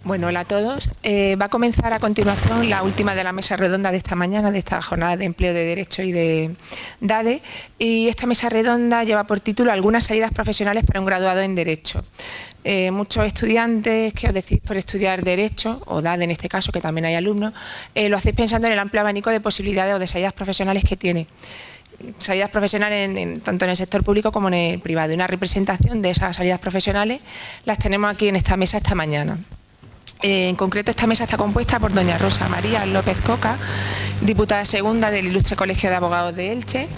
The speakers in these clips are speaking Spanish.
Bueno, hola a todos. Va a comenzar a continuación la última de la mesa redonda de esta mañana, de esta jornada de empleo de Derecho y de DADE. Y esta mesa redonda lleva por título Algunas salidas profesionales para un graduado en Derecho. Muchos estudiantes que os decís por estudiar Derecho, o DADE en este caso, que también hay alumnos, lo hacéis pensando en el amplio abanico de posibilidades o de salidas profesionales que tiene. Salidas profesionales tanto en el sector público como en el privado. Y una representación de esas salidas profesionales las tenemos aquí en esta mesa esta mañana. En concreto, esta mesa está compuesta por doña Rosa María López Coca, diputada segunda del Ilustre Colegio de Abogados de Elche;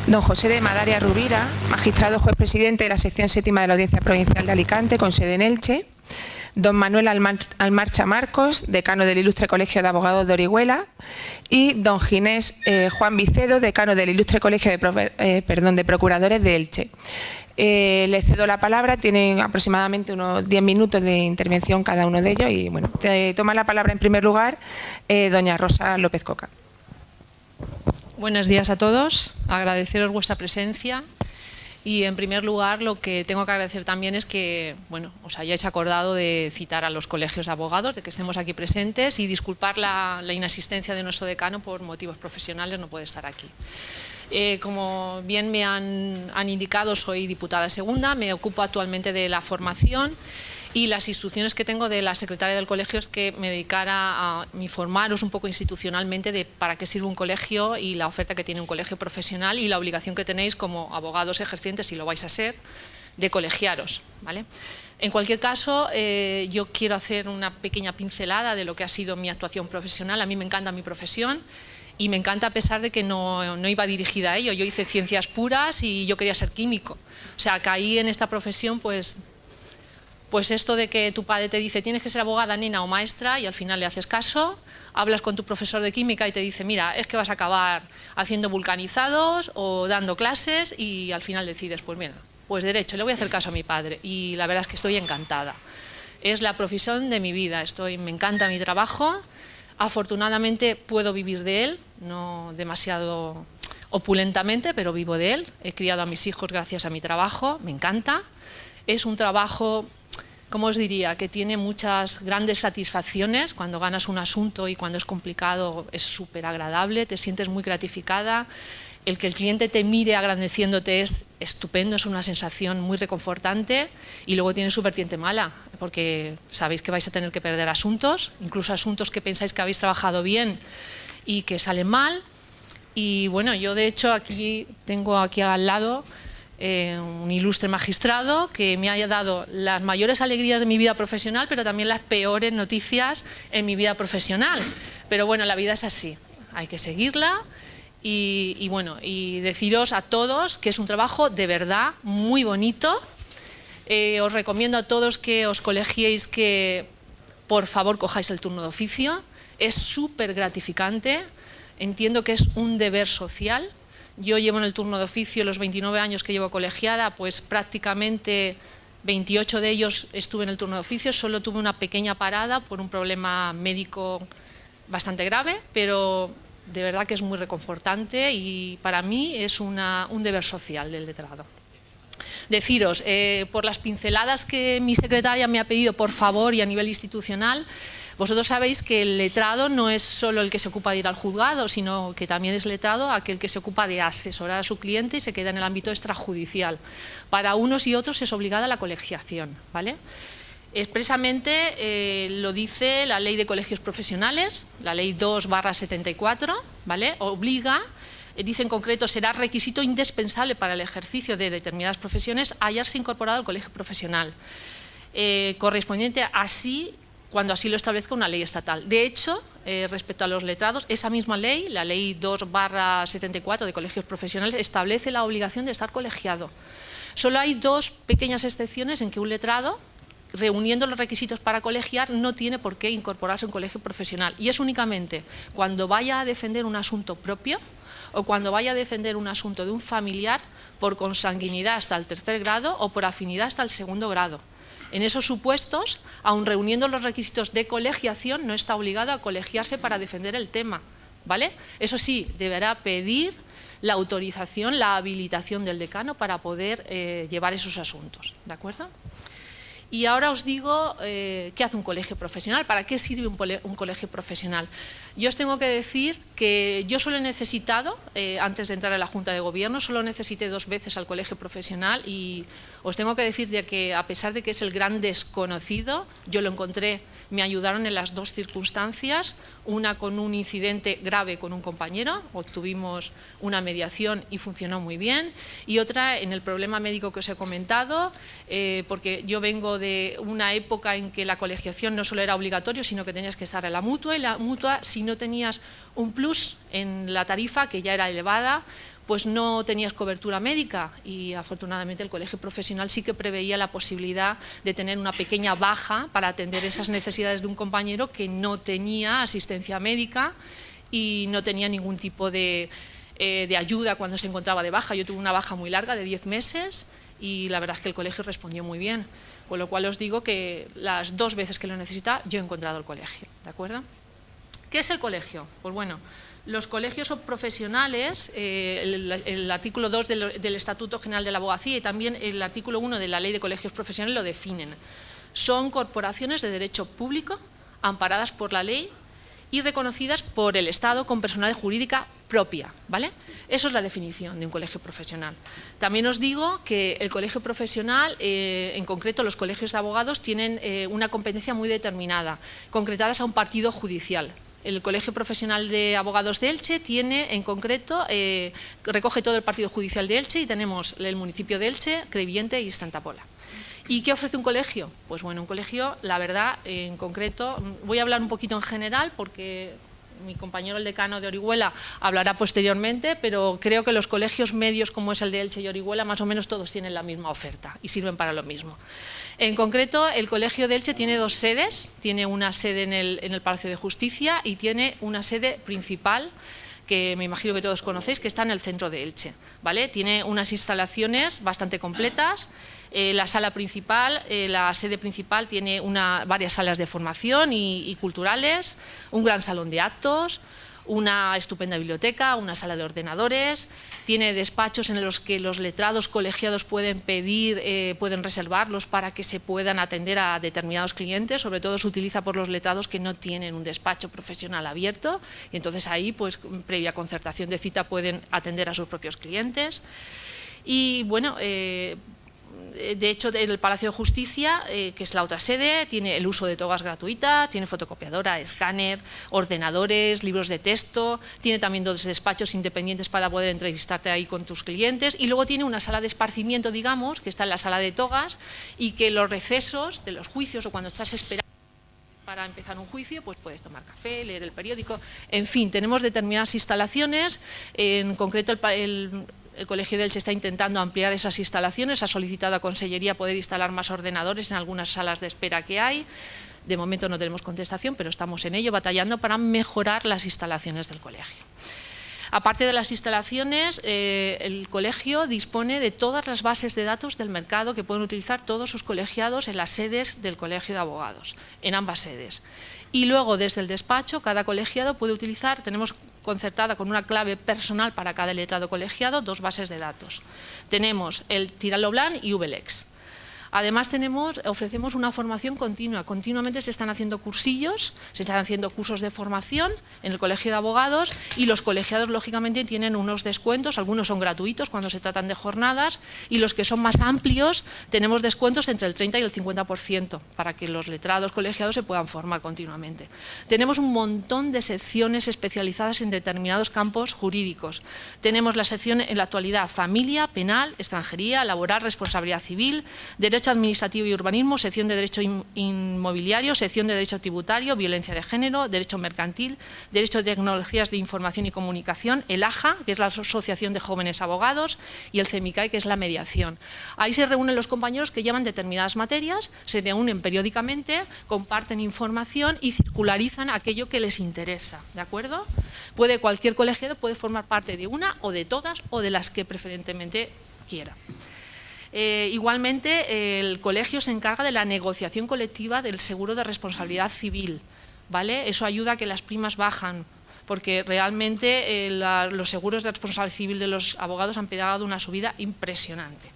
don José de Madaria Rubira, magistrado juez presidente de la sección séptima de la Audiencia Provincial de Alicante, con sede en Elche; don Manuel Almarcha Marcos, decano del Ilustre Colegio de Abogados de Orihuela; y don Ginés Juan Vicedo, decano del Ilustre Colegio de Procuradores de Elche. Le cedo la palabra, tienen aproximadamente unos 10 minutos de intervención cada uno de ellos y bueno, toma la palabra en primer lugar doña Rosa López Coca. Buenos días a todos, agradeceros vuestra presencia y en primer lugar lo que tengo que agradecer también es que bueno, os hayáis acordado de citar a los colegios de abogados, de que estemos aquí presentes y disculpar la inasistencia de nuestro decano por motivos profesionales, no puede estar aquí. Como bien me han indicado, soy diputada segunda, me ocupo actualmente de la formación y las instrucciones que tengo de la secretaria del colegio es que me dedicara a informaros un poco institucionalmente de para qué sirve un colegio y la oferta que tiene un colegio profesional y la obligación que tenéis como abogados ejercientes, si lo vais a ser, de colegiaros, ¿vale? En cualquier caso, yo quiero hacer una pequeña pincelada de lo que ha sido mi actuación profesional. A mí me encanta mi profesión. Y me encanta a pesar de que no iba dirigida a ello. Yo hice ciencias puras y yo quería ser químico. O sea, caí en esta profesión pues esto de que tu padre te dice tienes que ser abogada, nena o maestra y al final le haces caso, hablas con tu profesor de química y te dice mira, es que vas a acabar haciendo vulcanizados o dando clases y al final decides pues mira, pues derecho, le voy a hacer caso a mi padre y la verdad es que estoy encantada. Es la profesión de mi vida, me encanta mi trabajo. Afortunadamente puedo vivir de él, no demasiado opulentamente, pero vivo de él. He criado a mis hijos gracias a mi trabajo, me encanta. Es un trabajo, ¿cómo os diría?, que tiene muchas grandes satisfacciones. Cuando ganas un asunto y cuando es complicado es súper agradable, te sientes muy gratificada. El que el cliente te mire agradeciéndote es estupendo, es una sensación muy reconfortante y luego tiene su vertiente mala, porque sabéis que vais a tener que perder asuntos, incluso asuntos que pensáis que habéis trabajado bien y que salen mal. Y bueno, yo de hecho tengo aquí al lado un ilustre magistrado que me haya dado las mayores alegrías de mi vida profesional, pero también las peores noticias en mi vida profesional. Pero bueno, la vida es así, hay que seguirla. Y bueno, y deciros a todos que es un trabajo de verdad muy bonito. Os recomiendo a todos que os colegiéis, que por favor cojáis el turno de oficio. Es súper gratificante, entiendo que es un deber social. Yo llevo en el turno de oficio los 29 años que llevo colegiada, pues prácticamente 28 de ellos estuve en el turno de oficio, solo tuve una pequeña parada por un problema médico bastante grave, pero de verdad que es muy reconfortante y para mí es un deber social del letrado. Deciros, por las pinceladas que mi secretaria me ha pedido, por favor, y a nivel institucional, vosotros sabéis que el letrado no es solo el que se ocupa de ir al juzgado, sino que también es letrado aquel que se ocupa de asesorar a su cliente y se queda en el ámbito extrajudicial. Para unos y otros es obligada la colegiación, ¿vale? Expresamente lo dice la Ley de Colegios Profesionales, la Ley 2/74, ¿vale? Obliga, dice en concreto, será requisito indispensable para el ejercicio de determinadas profesiones hallarse incorporado al colegio profesional, correspondiente así cuando así lo establezca una ley estatal. De hecho, respecto a los letrados, esa misma ley, la Ley 2/74 de Colegios Profesionales, establece la obligación de estar colegiado. Solo hay dos pequeñas excepciones en que un letrado, reuniendo los requisitos para colegiar, no tiene por qué incorporarse a un colegio profesional y es únicamente cuando vaya a defender un asunto propio o cuando vaya a defender un asunto de un familiar por consanguinidad hasta el 3er grado o por afinidad hasta el 2.º grado. En esos supuestos, aun reuniendo los requisitos de colegiación, no está obligado a colegiarse para defender el tema, ¿vale? Eso sí, deberá pedir la autorización, la habilitación del decano para poder llevar esos asuntos, ¿de acuerdo? Y ahora os digo qué hace un colegio profesional, para qué sirve un colegio profesional. Yo os tengo que decir que yo solo he necesitado, antes de entrar a la Junta de Gobierno, solo necesité 2 veces al colegio profesional y os tengo que decir de que a pesar de que es el gran desconocido, yo lo encontré. Me ayudaron en las 2 circunstancias, una con un incidente grave con un compañero, obtuvimos una mediación y funcionó muy bien, y otra en el problema médico que os he comentado, porque yo vengo de una época en que la colegiación no solo era obligatorio, sino que tenías que estar en la mutua, y la mutua, si no tenías un plus en la tarifa, que ya era elevada, pues no tenías cobertura médica, y afortunadamente el colegio profesional sí que preveía la posibilidad de tener una pequeña baja para atender esas necesidades de un compañero que no tenía asistencia médica y no tenía ningún tipo de ayuda cuando se encontraba de baja. Yo tuve una baja muy larga de 10 meses y la verdad es que el colegio respondió muy bien, con lo cual os digo que las 2 veces que lo necesitaba yo he encontrado el colegio, ¿de acuerdo? ¿Qué es el colegio? Pues bueno, los colegios profesionales, el artículo 2 del Estatuto General de la Abogacía y también el artículo 1 de la Ley de Colegios Profesionales lo definen. Son corporaciones de derecho público, amparadas por la ley y reconocidas por el Estado con personalidad jurídica propia, ¿vale? Eso es la definición de un colegio profesional. También os digo que el colegio profesional, en concreto los colegios de abogados, tienen una competencia muy determinada, concretadas a un partido judicial. El Colegio Profesional de Abogados de Elche tiene, en concreto, recoge todo el partido judicial de Elche y tenemos el municipio de Elche, Crevillente y Santa Pola. ¿Y qué ofrece un colegio? Pues bueno, un colegio, la verdad, en concreto, voy a hablar un poquito en general porque mi compañero el decano de Orihuela hablará posteriormente, pero creo que los colegios medios como es el de Elche y Orihuela más o menos todos tienen la misma oferta y sirven para lo mismo. En concreto, el Colegio de Elche tiene 2 sedes, tiene una sede en el Palacio de Justicia y tiene una sede principal que me imagino que todos conocéis, que está en el centro de Elche, ¿vale? Tiene unas instalaciones bastante completas. La sala principal, la sede principal tiene varias salas de formación y culturales, un gran salón de actos, una estupenda biblioteca, una sala de ordenadores, tiene despachos en los que los letrados colegiados pueden pedir, pueden reservarlos para que se puedan atender a determinados clientes, sobre todo se utiliza por los letrados que no tienen un despacho profesional abierto y entonces ahí, pues previa concertación de cita, pueden atender a sus propios clientes. Y bueno, de hecho, el Palacio de Justicia, que es la otra sede, tiene el uso de togas gratuitas, tiene fotocopiadora, escáner, ordenadores, libros de texto, tiene también 2 despachos independientes para poder entrevistarte ahí con tus clientes y luego tiene una sala de esparcimiento, digamos, que está en la sala de togas y que los recesos de los juicios o cuando estás esperando para empezar un juicio, pues puedes tomar café, leer el periódico, en fin, tenemos determinadas instalaciones, en concreto el Colegio de Elche está intentando ampliar esas instalaciones, ha solicitado a Consellería poder instalar más ordenadores en algunas salas de espera que hay. De momento no tenemos contestación, pero estamos en ello, batallando para mejorar las instalaciones del colegio. Aparte de las instalaciones, el colegio dispone de todas las bases de datos del mercado que pueden utilizar todos sus colegiados en las sedes del Colegio de Abogados, en ambas sedes. Y luego, desde el despacho, cada colegiado puede utilizar, tenemos concertada con una clave personal para cada letrado colegiado, 2 bases de datos. Tenemos el Tiraloblan y VLEX. Además ofrecemos una formación continua, continuamente se están haciendo cursillos, se están haciendo cursos de formación en el Colegio de Abogados y los colegiados lógicamente tienen unos descuentos, algunos son gratuitos cuando se tratan de jornadas y los que son más amplios tenemos descuentos entre el 30 y el 50% para que los letrados colegiados se puedan formar continuamente. Tenemos un montón de secciones especializadas en determinados campos jurídicos. Tenemos la sección en la actualidad familia, penal, extranjería, laboral, responsabilidad civil, derecho administrativo y urbanismo, sección de derecho inmobiliario, sección de derecho tributario, violencia de género, derecho mercantil, derecho de tecnologías de información y comunicación, el AJA, que es la Asociación de Jóvenes Abogados, y el CEMICAE, que es la mediación. Ahí se reúnen los compañeros que llevan determinadas materias, se reúnen periódicamente, comparten información y circularizan aquello que les interesa, ¿de acuerdo? Cualquier colegiado puede formar parte de una o de todas o de las que preferentemente quiera. Igualmente, el colegio se encarga de la negociación colectiva del seguro de responsabilidad civil, ¿vale? Eso ayuda a que las primas bajan, porque realmente los seguros de responsabilidad civil de los abogados han pegado una subida impresionante.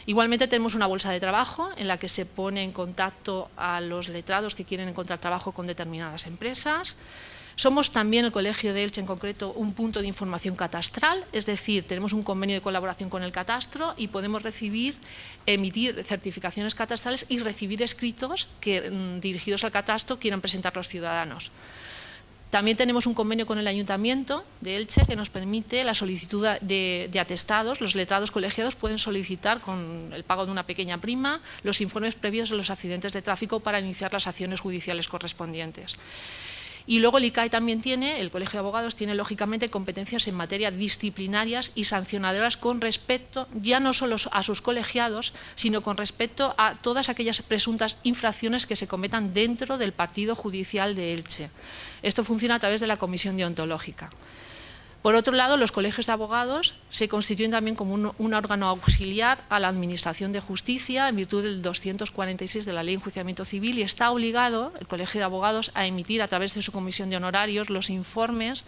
Igualmente tenemos una bolsa de trabajo en la que se pone en contacto a los letrados que quieren encontrar trabajo con determinadas empresas. Somos también, el Colegio de Elche en concreto, un punto de información catastral, es decir, tenemos un convenio de colaboración con el catastro y podemos emitir certificaciones catastrales y recibir escritos que, dirigidos al catastro, quieran presentar los ciudadanos. También tenemos un convenio con el Ayuntamiento de Elche que nos permite la solicitud de atestados. Los letrados colegiados pueden solicitar, con el pago de una pequeña prima, los informes previos de los accidentes de tráfico para iniciar las acciones judiciales correspondientes. Y luego el ICAE también el Colegio de Abogados tiene lógicamente competencias en materia disciplinarias y sancionadoras con respecto ya no solo a sus colegiados, sino con respecto a todas aquellas presuntas infracciones que se cometan dentro del partido judicial de Elche. Esto funciona a través de la comisión deontológica. Por otro lado, los colegios de abogados se constituyen también como un órgano auxiliar a la Administración de Justicia en virtud del 246 de la Ley de Enjuiciamiento Civil y está obligado el Colegio de Abogados a emitir a través de su comisión de honorarios los informes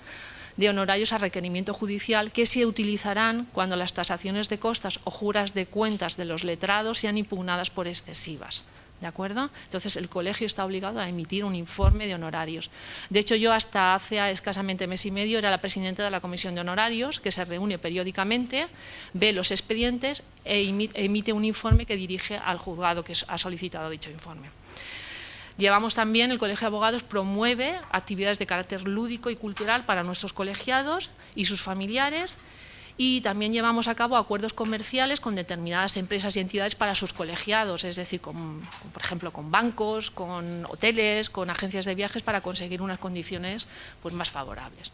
de honorarios a requerimiento judicial que se utilizarán cuando las tasaciones de costas o juras de cuentas de los letrados sean impugnadas por excesivas. ¿De acuerdo? Entonces, el colegio está obligado a emitir un informe de honorarios. De hecho, yo hasta hace escasamente mes y medio era la presidenta de la comisión de honorarios, que se reúne periódicamente, ve los expedientes e emite un informe que dirige al juzgado que ha solicitado dicho informe. Llevamos también, el Colegio de Abogados promueve actividades de carácter lúdico y cultural para nuestros colegiados y sus familiares, y también llevamos a cabo acuerdos comerciales con determinadas empresas y entidades para sus colegiados, es decir, por ejemplo, con bancos, con hoteles, con agencias de viajes para conseguir unas condiciones pues, más favorables.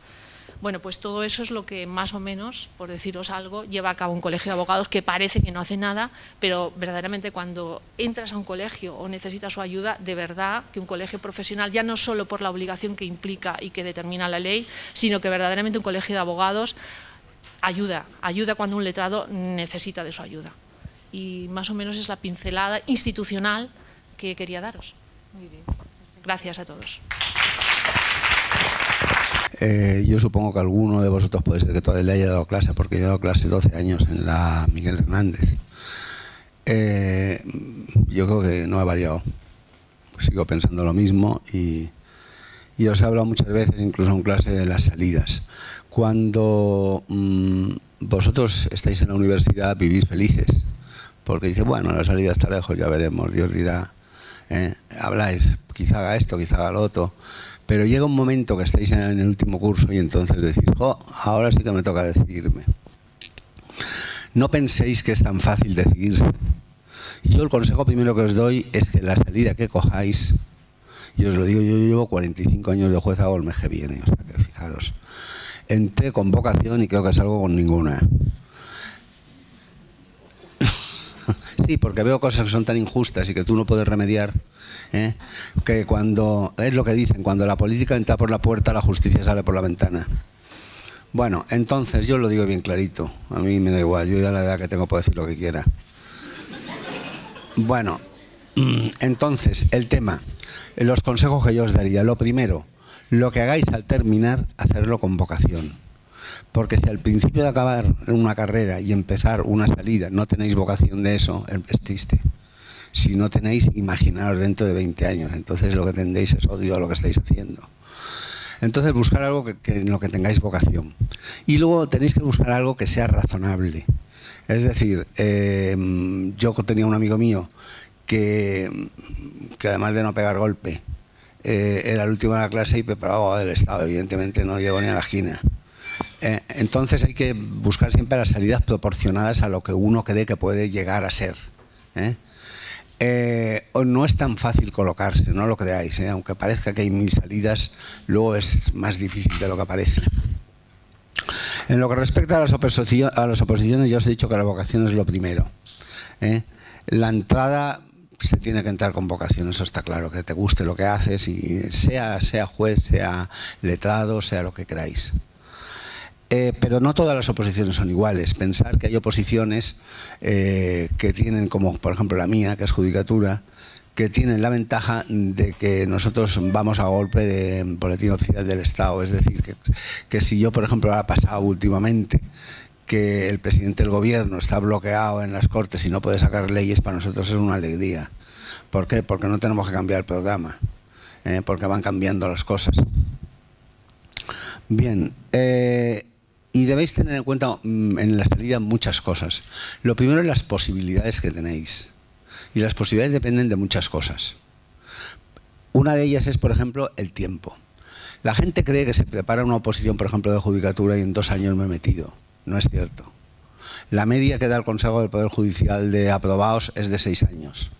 Bueno, pues todo eso es lo que más o menos, por deciros algo, lleva a cabo un colegio de abogados que parece que no hace nada, pero verdaderamente cuando entras a un colegio o necesitas su ayuda, de verdad que un colegio profesional, ya no solo por la obligación que implica y que determina la ley, sino que verdaderamente un colegio de abogados ayuda cuando un letrado necesita de su ayuda. Y más o menos es la pincelada institucional que quería daros. Muy bien. Gracias a todos. Yo supongo que alguno de vosotros puede ser que todavía le haya dado clase, porque yo he dado clase 12 años en la Miguel Hernández. Yo creo que no ha variado. Sigo pensando lo mismo y os he hablado muchas veces, incluso en clase, de las salidas. Cuando vosotros estáis en la universidad vivís felices, porque dice, bueno, la salida está lejos, ya veremos, Dios dirá, habláis, quizá haga esto, quizá haga lo otro, pero llega un momento que estáis en el último curso y entonces decís, ahora sí que me toca decidirme. No penséis que es tan fácil decidirse. Yo el consejo primero que os doy es que la salida que cojáis, y os lo digo, yo llevo 45 años de juez, hago el mes que viene, o sea que fijaros. Entré con vocación y creo que salgo con ninguna. Sí, porque veo cosas que son tan injustas y que tú no puedes remediar, que cuando, es lo que dicen, cuando la política entra por la puerta, la justicia sale por la ventana. Bueno, entonces yo lo digo bien clarito, a mí me da igual, yo ya la edad que tengo puedo decir lo que quiera. Bueno, entonces, el tema, los consejos que yo os daría, lo primero, lo que hagáis al terminar, hacerlo con vocación. Porque si al principio de acabar una carrera y empezar una salida no tenéis vocación de eso, es triste. Si no tenéis, imaginaos dentro de 20 años. Entonces lo que tendréis es odio a lo que estáis haciendo. Entonces buscar algo en lo que tengáis vocación. Y luego tenéis que buscar algo que sea razonable. Es decir, yo tenía un amigo mío que además de no pegar golpe, era el último de la clase y preparado del Estado, evidentemente no llegó ni a la esquina. Entonces hay que buscar siempre las salidas proporcionadas a lo que uno cree que puede llegar a ser. No es tan fácil colocarse, no lo creáis, aunque parezca que hay 1000 salidas, luego es más difícil de lo que parece. En lo que respecta a las oposiciones, ya os he dicho que la vocación es lo primero. La entrada se tiene que entrar con vocación, eso está claro, que te guste lo que haces, y sea juez, sea letrado, sea lo que queráis. Pero no todas las oposiciones son iguales. Pensar que hay oposiciones que tienen, como por ejemplo la mía, que es judicatura, que tienen la ventaja de que nosotros vamos a golpe de boletín oficial del Estado. Es decir, que si yo, por ejemplo, ahora ha pasado últimamente que el presidente del gobierno está bloqueado en las Cortes y no puede sacar leyes, para nosotros es una alegría. ¿Por qué? Porque no tenemos que cambiar el programa, porque van cambiando las cosas. Bien, y debéis tener en cuenta en la salida muchas cosas. Lo primero es las posibilidades que tenéis. Y las posibilidades dependen de muchas cosas. Una de ellas es, por ejemplo, el tiempo. La gente cree que se prepara una oposición, por ejemplo, de judicatura y en 2 años me he metido. No es cierto. La media que da el Consejo del Poder Judicial de aprobados es de 6 años.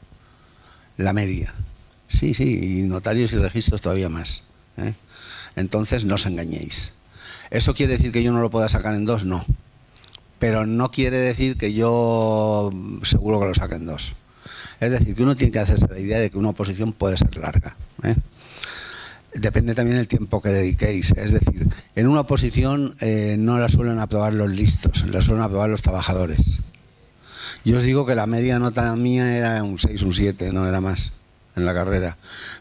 La media. Sí, y notarios y registros todavía más. Entonces, no os engañéis. ¿Eso quiere decir que yo no lo pueda sacar en 2? No. Pero no quiere decir que yo seguro que lo saque en 2. Es decir, que uno tiene que hacerse la idea de que una oposición puede ser larga. Depende también del tiempo que dediquéis. Es decir, en una oposición no la suelen aprobar los listos, la suelen aprobar los trabajadores. Yo os digo que la media nota mía era un 6, un 7, no era más en la carrera.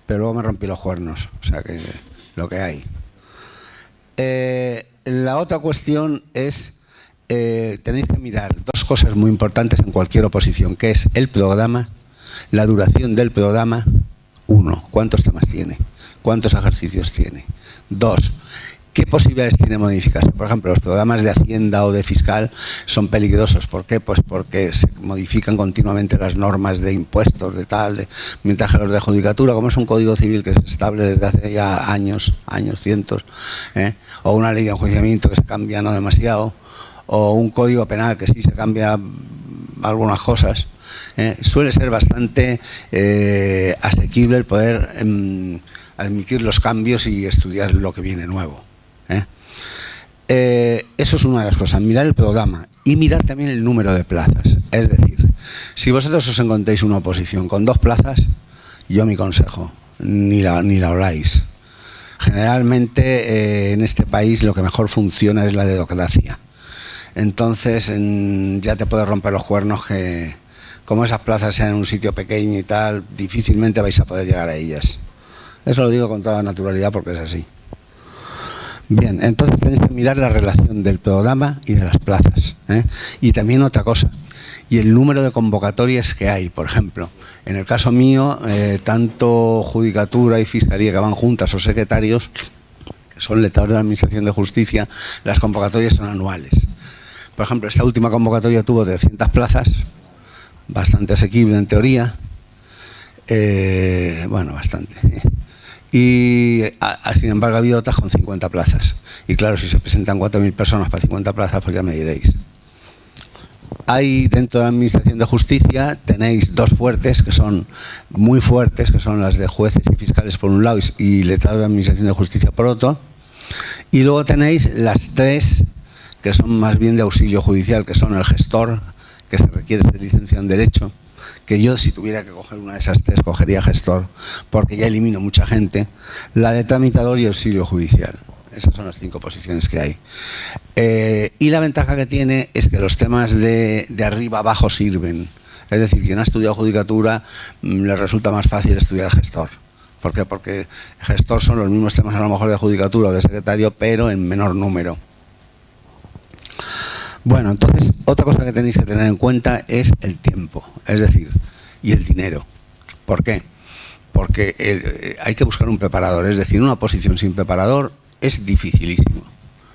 Pero luego me rompí los cuernos, o sea que lo que hay. La otra cuestión es, tenéis que mirar 2 cosas muy importantes en cualquier oposición, que es el programa, la duración del programa. 1, ¿cuántos temas tiene? ¿Cuántos ejercicios tiene? 2, ¿qué posibilidades tiene modificarse? Por ejemplo, los programas de Hacienda o de Fiscal son peligrosos. ¿Por qué? Pues porque se modifican continuamente las normas de impuestos, de tal, mientras que los de Judicatura, como es un código civil que es estable desde hace ya años, cientos, o una ley de enjuiciamiento que se cambia no demasiado, o un código penal que sí se cambia algunas cosas, suele ser bastante asequible el poder admitir los cambios y estudiar lo que viene nuevo. Eso es una de las cosas, mirar el programa y mirar también el número de plazas. Es decir, si vosotros os encontréis una oposición con 2 plazas, yo mi consejo, ni la habláis. Generalmente en este país lo que mejor funciona es la dedocracia. Entonces ya te puedes romper los cuernos que, como esas plazas sean en un sitio pequeño y tal, difícilmente vais a poder llegar a ellas. Eso lo digo con toda naturalidad porque es así. Bien, entonces tenéis que mirar la relación del programa y de las plazas. Y también otra cosa, y el número de convocatorias que hay. Por ejemplo, en el caso mío, tanto Judicatura y Fiscalía que van juntas o secretarios, que son letrados de la Administración de Justicia, las convocatorias son anuales. Por ejemplo, esta última convocatoria tuvo 300 plazas, bastante asequible en teoría, bueno, bastante. Y sin embargo ha habido otras con 50 plazas. Y claro, si se presentan 4.000 personas para 50 plazas, pues ya me diréis. Hay dentro de la Administración de Justicia, tenéis 2 fuertes, que son muy fuertes, que son las de jueces y fiscales por un lado y letrados de la Administración de Justicia por otro. Y luego tenéis las 3 que son más bien de auxilio judicial, que son el gestor, que se requiere ser licenciado en Derecho, que yo si tuviera que coger una de esas 3 cogería gestor, porque ya elimino mucha gente, la de tramitador y auxilio judicial. Esas son las 5 posiciones que hay. Y la ventaja que tiene es que los temas de arriba abajo sirven. Es decir, quien ha estudiado Judicatura le resulta más fácil estudiar gestor. ¿Por qué? Porque gestor son los mismos temas a lo mejor de Judicatura o de secretario, pero en menor número. Bueno, entonces, otra cosa que tenéis que tener en cuenta es el tiempo, es decir, y el dinero. ¿Por qué? Porque hay que buscar un preparador, es decir, una oposición sin preparador es dificilísimo.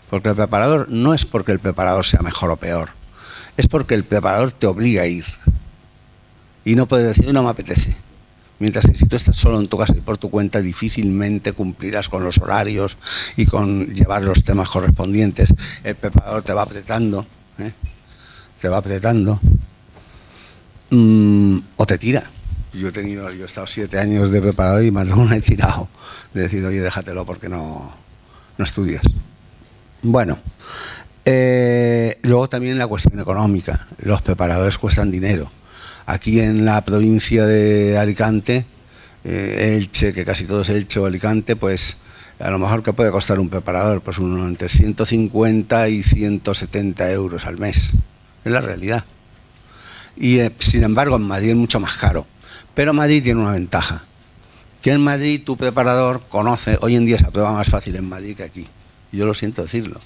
Porque el preparador no es porque el preparador sea mejor o peor, es porque el preparador te obliga a ir. Y no puedes decir, no me apetece. Mientras que si tú estás solo en tu casa y por tu cuenta, difícilmente cumplirás con los horarios y con llevar los temas correspondientes. El preparador te va apretando, te va apretando, o te tira. Yo he estado 7 años de preparador y más de una he tirado. De decir, oye, déjatelo porque no estudias. Bueno, luego también la cuestión económica. Los preparadores cuestan dinero. Aquí en la provincia de Alicante, Elche, que casi todo es Elche o Alicante, pues a lo mejor que puede costar un preparador, pues uno entre 150 y 170 euros al mes. Es la realidad. Y sin embargo en Madrid es mucho más caro. Pero Madrid tiene una ventaja. Que en Madrid tu preparador conoce, hoy en día se aprueba más fácil en Madrid que aquí. Yo lo siento decirlo.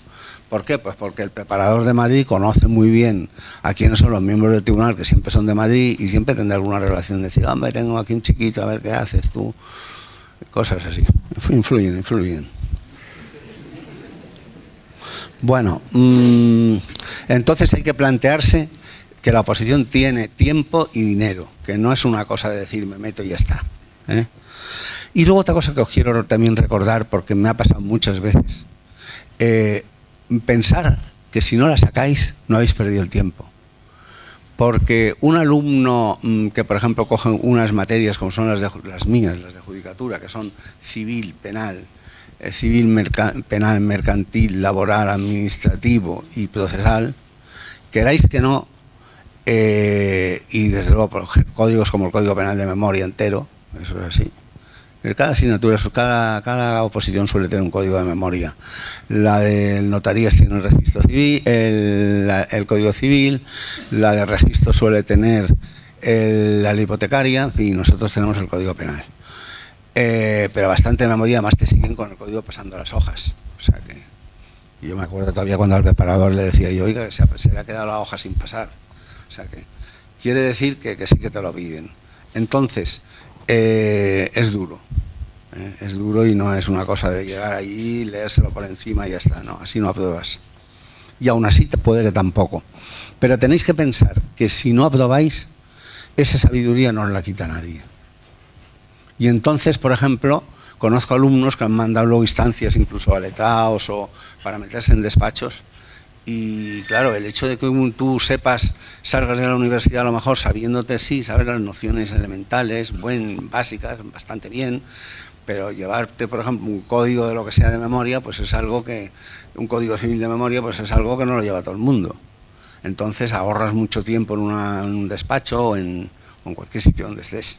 ¿Por qué? Pues porque el preparador de Madrid conoce muy bien a quiénes son los miembros del tribunal, que siempre son de Madrid, y siempre tendrá alguna relación de decir, hombre, tengo aquí un chiquito, a ver qué haces tú. Cosas así. Influyen. Bueno, entonces hay que plantearse que la oposición tiene tiempo y dinero, que no es una cosa de decir me meto y ya está, ¿eh? Y luego otra cosa que os quiero también recordar, porque me ha pasado muchas veces, pensar que si no la sacáis no habéis perdido el tiempo. Porque un alumno que, por ejemplo, coge unas materias como son las mías, las de judicatura, que son civil, penal, penal, mercantil, laboral, administrativo y procesal, queráis que no, y desde luego códigos como el Código Penal de memoria entero, eso es así. Cada asignatura, cada oposición suele tener un código de memoria. La de notarías tiene el registro civil, el código civil, la de registro suele tener la ley hipotecaria y nosotros tenemos el código penal. Pero bastante memoria, además te siguen con el código pasando las hojas. O sea que yo me acuerdo todavía cuando al preparador le decía yo, oiga, se le ha quedado la hoja sin pasar. O sea que quiere decir que sí que te lo piden. Entonces, es duro. Es duro y no es una cosa de llegar allí, leérselo por encima y ya está. No, así no apruebas. Y aún así puede que tampoco. Pero tenéis que pensar que si no aprobáis, esa sabiduría no os la quita nadie. Y entonces, por ejemplo, conozco alumnos que han mandado luego instancias incluso a letrados o para meterse en despachos. Y claro, el hecho de que tú salgas de la universidad a lo mejor sabiéndote, sí, sabes las nociones elementales, básicas, bastante bien, pero llevarte, por ejemplo, un código de lo que sea de memoria, pues es algo que, un código civil de memoria, pues es algo que no lo lleva todo el mundo. Entonces ahorras mucho tiempo en un despacho o en cualquier sitio donde estés.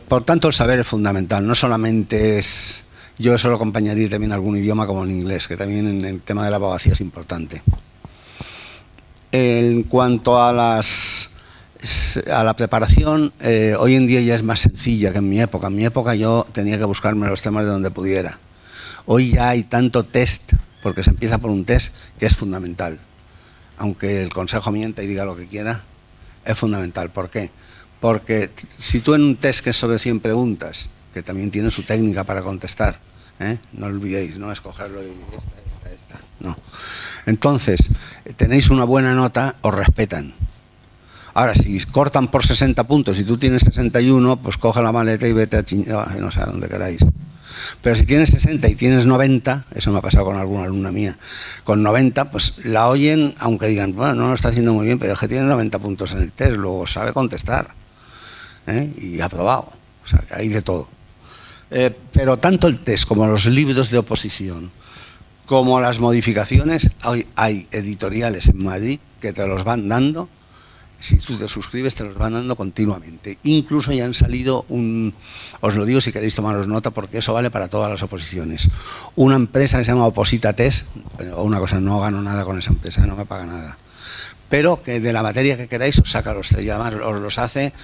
Por tanto, el saber es fundamental, no solamente es... Yo eso lo acompañaría también algún idioma como el inglés, que también en el tema de la abogacía es importante. En cuanto a la preparación, hoy en día ya es más sencilla que en mi época. En mi época yo tenía que buscarme los temas de donde pudiera. Hoy ya hay tanto test, porque se empieza por un test, que es fundamental. Aunque el consejo mienta y diga lo que quiera, es fundamental. ¿Por qué? Porque si tú en un test que es sobre 100 preguntas, que también tiene su técnica para contestar, no olvidéis, no escogerlo y esta, no. Entonces, tenéis una buena nota, os respetan. Ahora, si cortan por 60 puntos y tú tienes 61, pues coge la maleta y vete a no sé a dónde queráis. Pero si tienes 60 y tienes 90, eso me ha pasado con alguna alumna mía, con 90, pues la oyen, aunque digan, bueno, no lo está haciendo muy bien, pero es que tiene 90 puntos en el test, luego sabe contestar, y ha aprobado. O sea, que hay de todo. Pero tanto el test como los libros de oposición, como las modificaciones, hay editoriales en Madrid que te los van dando. Si tú te suscribes, te los van dando continuamente. Incluso ya han salido os lo digo si queréis tomaros nota, porque eso vale para todas las oposiciones. Una empresa que se llama Oposita Test, o una cosa, no gano nada con esa empresa, no me paga nada. Pero que de la materia que queráis os saca los test, y además os los hace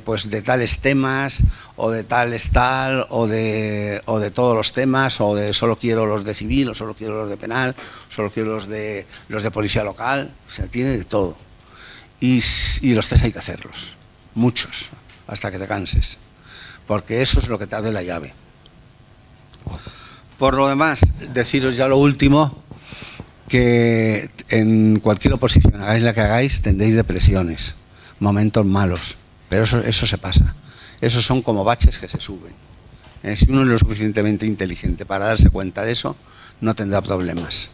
pues de tales temas, o de tales tal, o de todos los temas, o de solo quiero los de civil, o solo quiero los de penal, solo quiero los de policía local, o sea, tiene de todo. Y los test hay que hacerlos, muchos, hasta que te canses, porque eso es lo que te abre la llave. Por lo demás, deciros ya lo último, que en cualquier oposición, hagáis la que hagáis, tendréis depresiones, momentos malos, pero eso se pasa. Esos son como baches que se suben. Si uno es lo suficientemente inteligente para darse cuenta de eso, no tendrá problemas.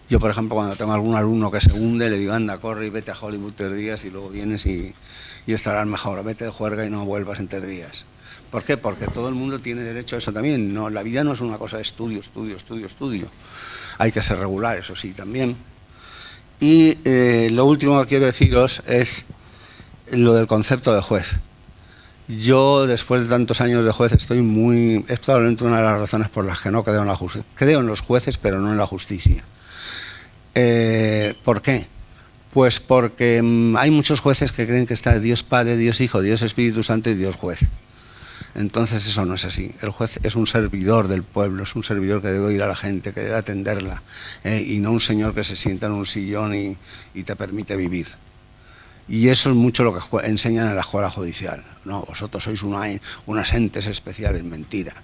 Yo, por ejemplo, cuando tengo algún alumno que se hunde, le digo, anda, corre y vete a Hollywood 3 días y luego vienes y estarás mejor. Vete de juerga y no vuelvas en 3 días. ¿Por qué? Porque todo el mundo tiene derecho a eso también. No, la vida no es una cosa de estudio. Hay que ser regular, eso sí, también. Y lo último que quiero deciros es lo del concepto de juez. Yo, después de tantos años de juez, es probablemente una de las razones por las que no creo en la justicia. Creo en los jueces, pero no en la justicia. ¿Por qué? Pues porque hay muchos jueces que creen que está Dios Padre, Dios Hijo, Dios Espíritu Santo y Dios Juez. Entonces eso no es así. El juez es un servidor del pueblo, es un servidor que debe oír a la gente, que debe atenderla, y no un señor que se sienta en un sillón y te permite vivir. Y eso es mucho lo que enseñan en la escuela judicial. No, vosotros sois unas entes especiales. Mentira.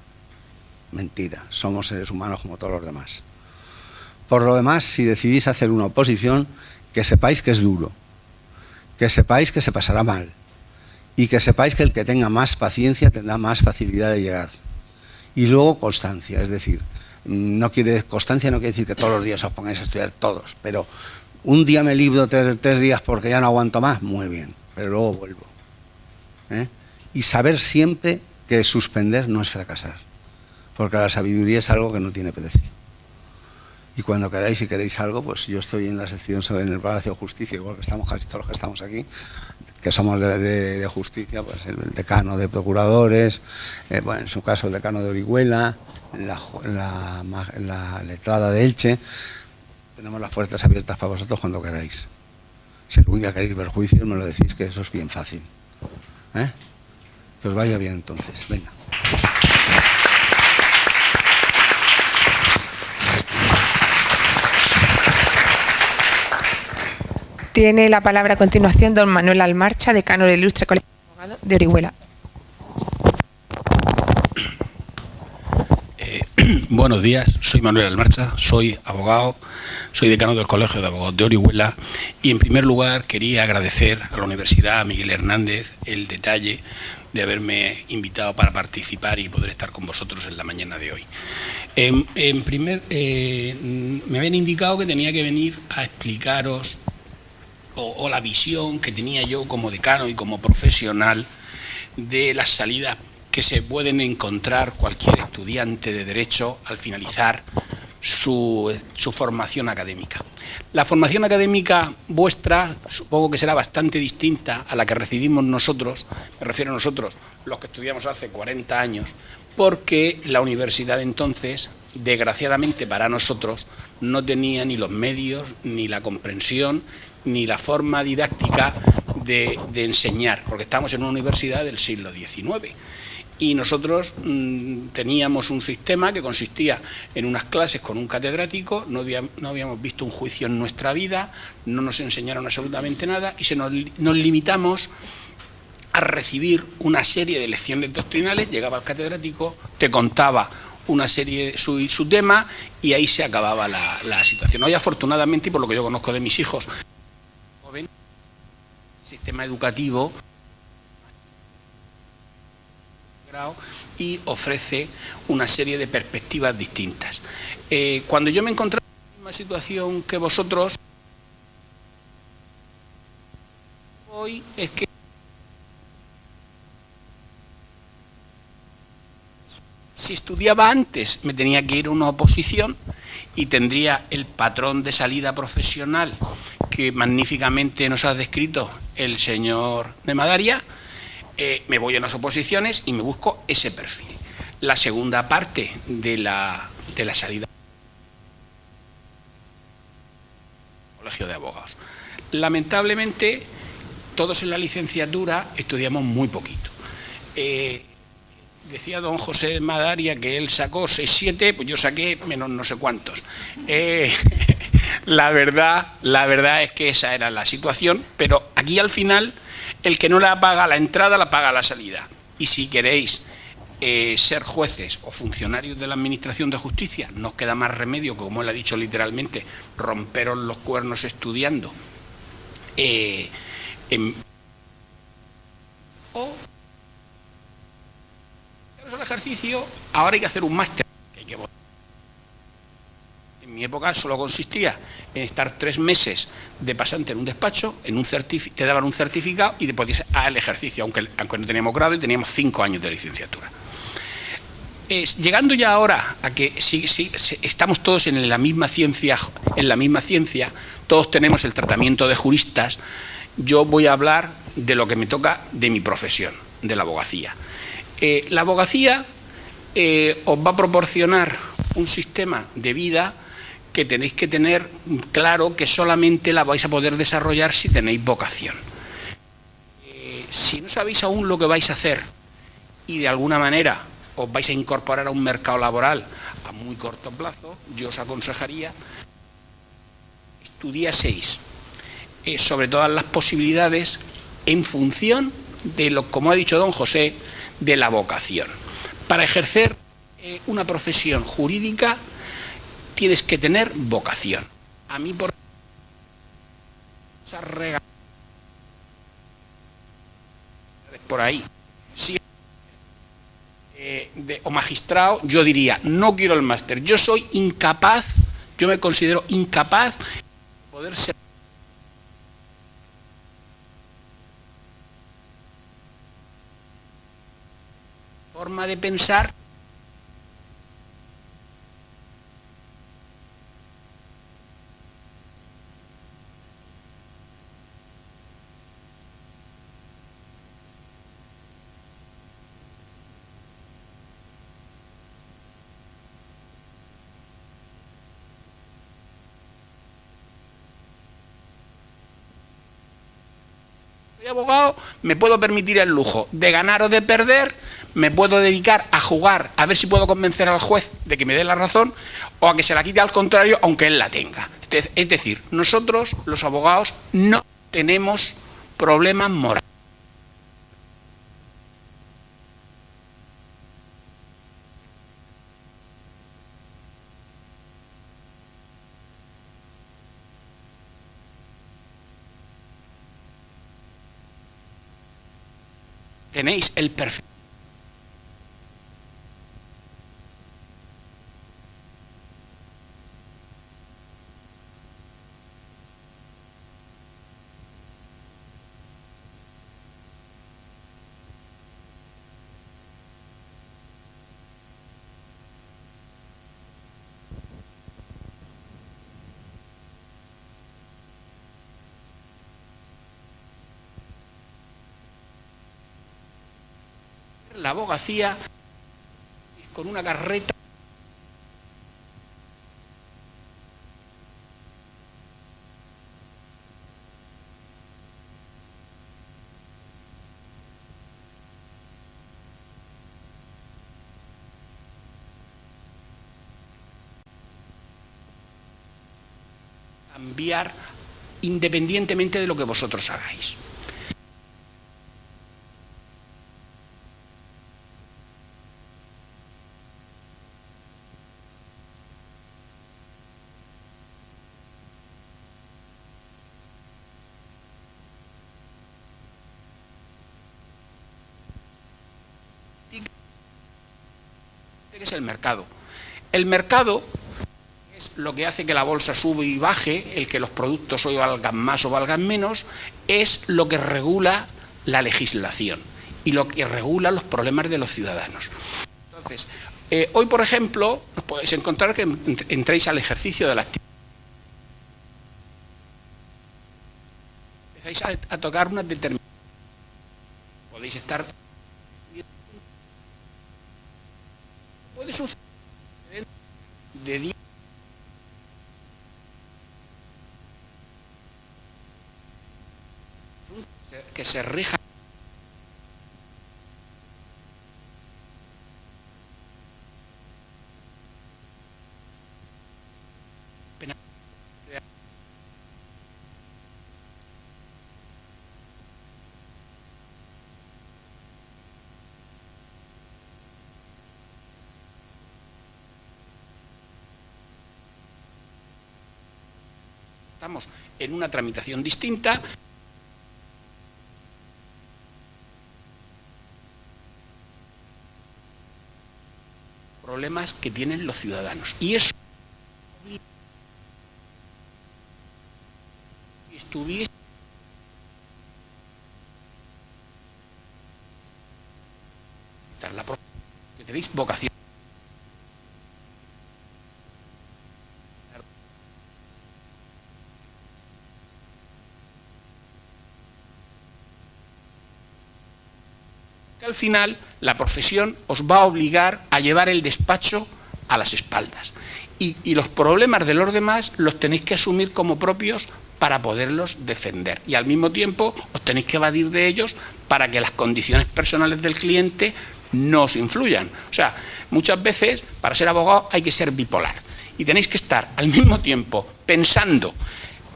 Mentira. Somos seres humanos como todos los demás. Por lo demás, si decidís hacer una oposición, que sepáis que es duro, que sepáis que se pasará mal, y que sepáis que el que tenga más paciencia tendrá más facilidad de llegar. Y luego constancia, es decir, constancia no quiere decir que todos los días os pongáis a estudiar todos, pero un día me libro 3 días porque ya no aguanto más, muy bien, pero luego vuelvo. Y saber siempre que suspender no es fracasar, porque la sabiduría es algo que no tiene precio. Y cuando queráis, si queréis algo, pues yo estoy en la sección en el Palacio de Justicia, igual que estamos casi todos los que estamos aquí, que somos de justicia, pues el decano de procuradores, bueno, en su caso el decano de Orihuela, la letrada de Elche. Tenemos las puertas abiertas para vosotros cuando queráis. Si algún día queréis ver juicios, me lo decís, que eso es bien fácil. Que os vaya bien entonces. Venga. Tiene la palabra a continuación don Manuel Almarcha, decano del Ilustre Colegio de Abogados de Orihuela. Buenos días, soy Manuel Almarcha, soy abogado, soy decano del Colegio de Abogados de Orihuela y en primer lugar quería agradecer a la Universidad Miguel Hernández el detalle de haberme invitado para participar y poder estar con vosotros en la mañana de hoy. Me habían indicado que tenía que venir a explicaros o la visión que tenía yo como decano y como profesional de las salidas que se pueden encontrar cualquier estudiante de Derecho al finalizar su formación académica. La formación académica vuestra supongo que será bastante distinta a la que recibimos nosotros, me refiero a nosotros, los que estudiamos hace 40 años, porque la universidad entonces, desgraciadamente para nosotros, no tenía ni los medios, ni la comprensión, ni la forma didáctica de enseñar, porque estamos en una universidad del siglo XIX. Y nosotros teníamos un sistema que consistía en unas clases con un catedrático, no habíamos visto un juicio en nuestra vida, no nos enseñaron absolutamente nada y nos limitamos a recibir una serie de lecciones doctrinales. Llegaba el catedrático, te contaba una serie, su tema, y ahí se acababa la situación. Hoy, afortunadamente, y por lo que yo conozco de mis hijos, el sistema educativo y ofrece una serie de perspectivas distintas. Cuando yo me encontraba en la misma situación que vosotros, hoy es que si estudiaba antes me tenía que ir a una oposición y tendría el patrón de salida profesional que magníficamente nos ha descrito el señor de Madaria. Me voy a las oposiciones y me busco ese perfil. La segunda parte de la salida del Colegio de Abogados. Lamentablemente, todos en la licenciatura estudiamos muy poquito. Decía don José Madaria que él sacó 6-7, pues yo saqué menos no sé cuántos. La verdad es que esa era la situación, pero aquí al final el que no la paga la entrada, la paga la salida. Y si queréis ser jueces o funcionarios de la Administración de Justicia, no os queda más remedio, como él ha dicho literalmente, romperos los cuernos estudiando. O el ejercicio, ahora hay que hacer un máster. En mi época solo consistía en estar 3 meses de pasante en un despacho, te daban un certificado y después podías al ejercicio, aunque no teníamos grado y teníamos 5 años de licenciatura. Llegando ya ahora a que estamos todos en la misma ciencia, todos tenemos el tratamiento de juristas, yo voy a hablar de lo que me toca de mi profesión, de la abogacía. La abogacía os va a proporcionar un sistema de vida que tenéis que tener claro que solamente la vais a poder desarrollar si tenéis vocación. Si no sabéis aún lo que vais a hacer y de alguna manera os vais a incorporar a un mercado laboral a muy corto plazo, yo os aconsejaría estudiaseis sobre todas las posibilidades en función de lo, como ha dicho don José, de la vocación. Para ejercer una profesión jurídica tienes que tener vocación. A mí por ahí, sí, o magistrado, yo diría, no quiero el máster, yo soy incapaz, yo me considero incapaz de poder ser forma de pensar. Soy abogado, me puedo permitir el lujo de ganar o de perder, me puedo dedicar a jugar, a ver si puedo convencer al juez de que me dé la razón o a que se la quite al contrario, aunque él la tenga. Es decir, nosotros, los abogados, no tenemos problemas morales. Tenéis el perfecto. La abogacía con una carreta cambiar independientemente de lo que vosotros hagáis. ¿Qué es el mercado? El mercado es lo que hace que la bolsa sube y baje, el que los productos hoy valgan más o valgan menos, es lo que regula la legislación y lo que regula los problemas de los ciudadanos. Entonces, hoy, por ejemplo, os podéis encontrar que entréis al ejercicio de la actividad. Empezáis a tocar unas determinadas. Podéis estar. Puede suceder de 10 que se rija estamos en una tramitación distinta. Problemas que tienen los ciudadanos. Y eso, si estuviese que tenéis vocación. Que al final la profesión os va a obligar a llevar el despacho a las espaldas y los problemas de los demás los tenéis que asumir como propios para poderlos defender y al mismo tiempo os tenéis que evadir de ellos para que las condiciones personales del cliente nos influyan. O sea, muchas veces para ser abogado hay que ser bipolar y tenéis que estar al mismo tiempo pensando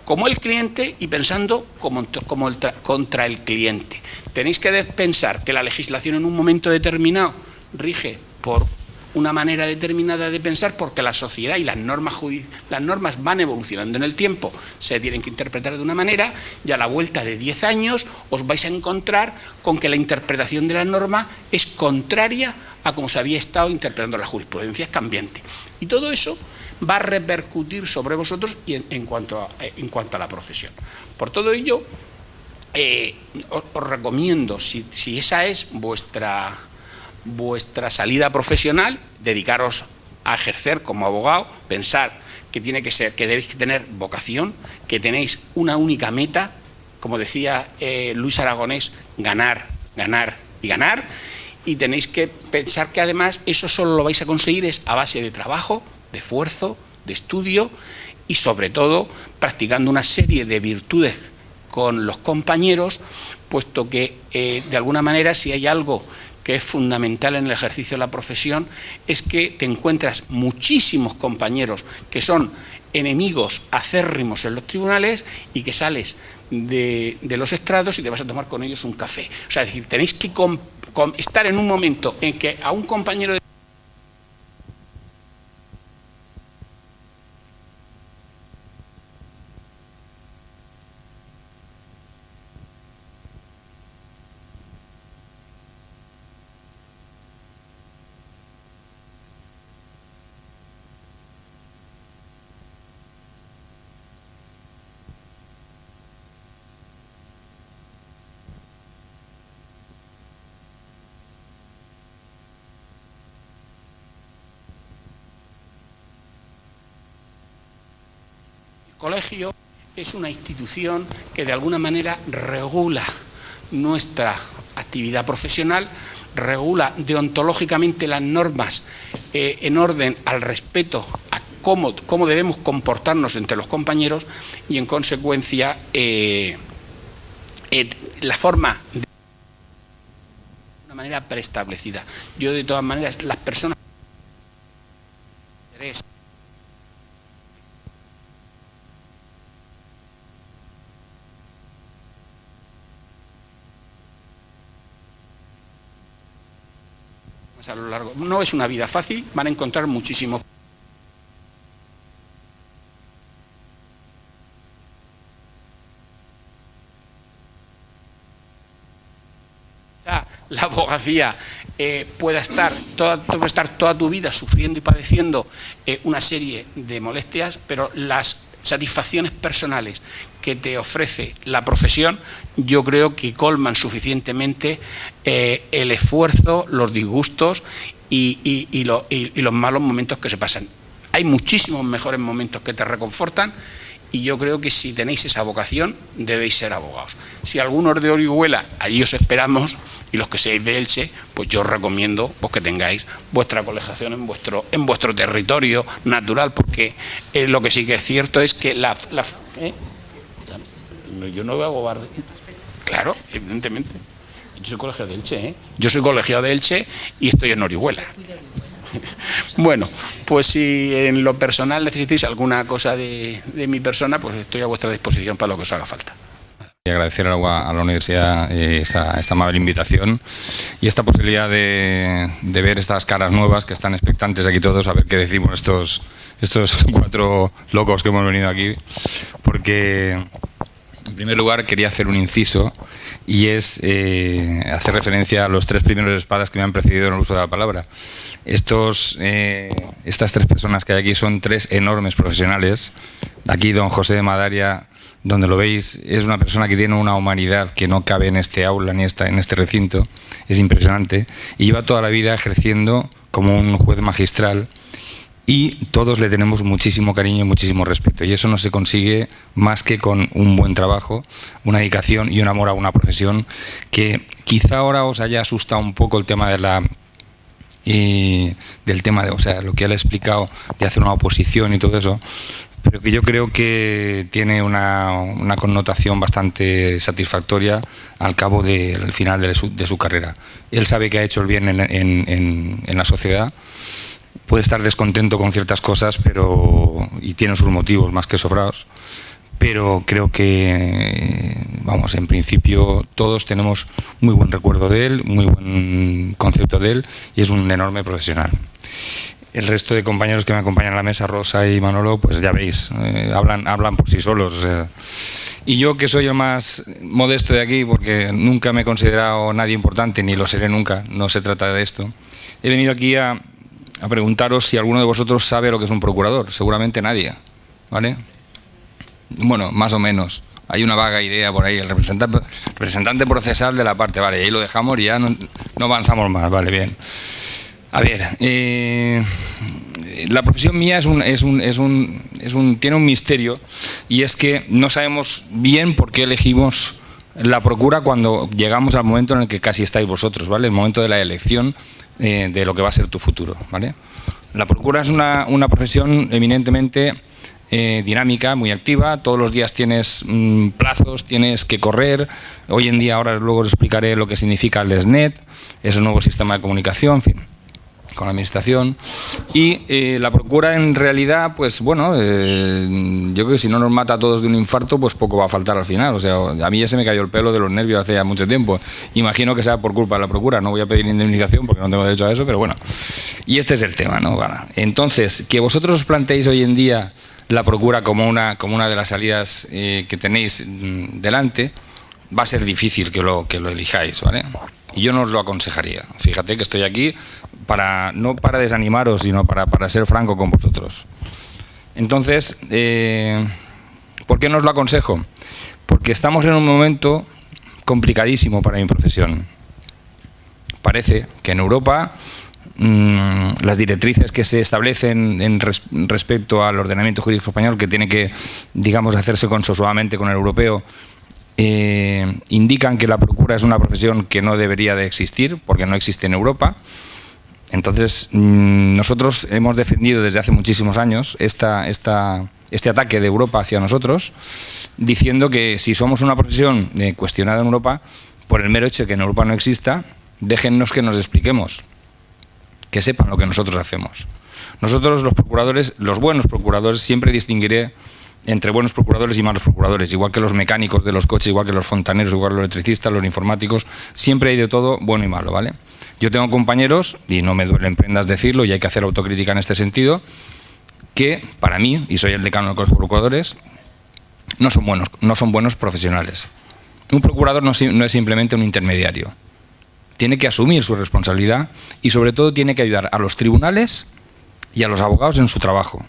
como el cliente y pensando contra el cliente. Tenéis que pensar que la legislación en un momento determinado rige por una manera determinada de pensar, porque la sociedad y las normas van evolucionando en el tiempo, se tienen que interpretar de una manera, y a la vuelta de 10 años os vais a encontrar con que la interpretación de la norma es contraria a como se había estado interpretando la jurisprudencia, es cambiante. Y todo eso va a repercutir sobre vosotros y en cuanto a la profesión. Por todo ello, os recomiendo, si esa es vuestra salida profesional, dedicaros a ejercer como abogado, pensar que debéis tener vocación, que tenéis una única meta, como decía Luis Aragonés, ganar, ganar y ganar, y tenéis que pensar que además eso solo lo vais a conseguir es a base de trabajo, de esfuerzo, de estudio y sobre todo practicando una serie de virtudes con los compañeros, puesto que de alguna manera si hay algo que es fundamental en el ejercicio de la profesión es que te encuentras muchísimos compañeros que son enemigos acérrimos en los tribunales y que sales de los estrados y te vas a tomar con ellos un café. O sea, es decir, tenéis que estar en un momento en que a un compañero de colegio es una institución que de alguna manera regula nuestra actividad profesional, regula deontológicamente las normas en orden al respeto a cómo debemos comportarnos entre los compañeros y en consecuencia la forma de una manera preestablecida. Yo de todas maneras las personas a lo largo. No es una vida fácil, van a encontrar muchísimos. La abogacía pueda estar toda tu vida sufriendo y padeciendo una serie de molestias, pero las satisfacciones personales que te ofrece la profesión, yo creo que colman suficientemente el esfuerzo, los disgustos y los malos momentos que se pasan. Hay muchísimos mejores momentos que te reconfortan y yo creo que si tenéis esa vocación debéis ser abogados. Si algunos de Orihuela, allí os esperamos, y los que seáis de Elche, pues yo os recomiendo pues, que tengáis vuestra colegiación en vuestro territorio natural, porque lo que sí que es cierto es que yo no hago barrio. Claro, evidentemente. Yo soy colegiado de Elche, ¿eh? Yo soy colegiado de Elche y estoy en Orihuela. Bueno, pues si en lo personal necesitáis alguna cosa de mi persona, pues estoy a vuestra disposición para lo que os haga falta. Y agradecer a la universidad esta amable invitación y esta posibilidad de ver estas caras nuevas que están expectantes aquí todos a ver qué decimos estos cuatro locos que hemos venido aquí, porque en primer lugar quería hacer un inciso y es hacer referencia a los tres primeros espadas que me han precedido en el uso de la palabra. Estas tres personas que hay aquí son tres enormes profesionales. Aquí don José de Madaria, donde lo veis, es una persona que tiene una humanidad que no cabe en este aula ni en este recinto, es impresionante, y lleva toda la vida ejerciendo como un juez magistral y todos le tenemos muchísimo cariño y muchísimo respeto, y eso no se consigue más que con un buen trabajo, una dedicación y un amor a una profesión que quizá ahora os haya asustado un poco el tema del tema de, o sea, lo que él ha explicado de hacer una oposición y todo eso. pero que yo creo que tiene una connotación bastante satisfactoria al cabo del final de su carrera. Él sabe que ha hecho el bien en la sociedad, puede estar descontento con ciertas cosas, y tiene sus motivos más que sobrados, pero creo que, vamos, en principio todos tenemos muy buen recuerdo de él, muy buen concepto de él, y es un enorme profesional. El resto de compañeros que me acompañan a la mesa, Rosa y Manolo, pues ya veis, hablan por sí solos. Y yo, que soy el más modesto de aquí, porque nunca me he considerado nadie importante, ni lo seré nunca, no se trata de esto, he venido aquí a preguntaros si alguno de vosotros sabe lo que es un procurador. Seguramente nadie, ¿vale? Bueno, más o menos. Hay una vaga idea por ahí, el representante procesal de la parte, vale, ahí lo dejamos y ya no avanzamos más, vale, bien. A ver, la profesión mía tiene un misterio, y es que no sabemos bien por qué elegimos la procura cuando llegamos al momento en el que casi estáis vosotros, ¿vale? El momento de la elección de lo que va a ser tu futuro, ¿vale? La procura es una profesión eminentemente dinámica, muy activa. Todos los días tienes plazos, tienes que correr. Hoy en día, ahora luego os explicaré lo que significa el SNET, es el nuevo sistema de comunicación, en fin, con la administración. Y la procura, en realidad, pues bueno, yo creo que si no nos mata a todos de un infarto, pues poco va a faltar al final. O sea, a mí ya se me cayó el pelo de los nervios hace ya mucho tiempo. Imagino que sea por culpa de la procura. No voy a pedir indemnización porque no tengo derecho a eso, pero bueno. Y este es el tema, ¿no? Bueno, entonces, que vosotros os planteéis hoy en día la procura como una de las salidas que tenéis delante, va a ser difícil que lo elijáis, ¿vale? Y yo no os lo aconsejaría. Fíjate que estoy aquí no para desanimaros, sino para ser franco con vosotros. Entonces, ¿por qué no os lo aconsejo? Porque estamos en un momento complicadísimo para mi profesión. Parece que en Europa las directrices que se establecen respecto al ordenamiento jurídico español, que tiene que, digamos, hacerse consensuadamente con el europeo, indican que la procura es una profesión que no debería de existir porque no existe en Europa. Entonces, nosotros hemos defendido desde hace muchísimos años este ataque de Europa hacia nosotros, diciendo que si somos una profesión cuestionada en Europa, por el mero hecho de que en Europa no exista, déjennos que nos expliquemos, que sepan lo que nosotros hacemos. Nosotros, los procuradores, los buenos procuradores, siempre distinguiré entre buenos procuradores y malos procuradores, igual que los mecánicos de los coches, igual que los fontaneros, igual que los electricistas, los informáticos, siempre hay de todo bueno y malo, ¿vale? Yo tengo compañeros, y no me duele en prendas decirlo, y hay que hacer autocrítica en este sentido, que para mí, y soy el decano de los procuradores, no son buenos profesionales. Un procurador no es simplemente un intermediario. Tiene que asumir su responsabilidad y sobre todo tiene que ayudar a los tribunales y a los abogados en su trabajo.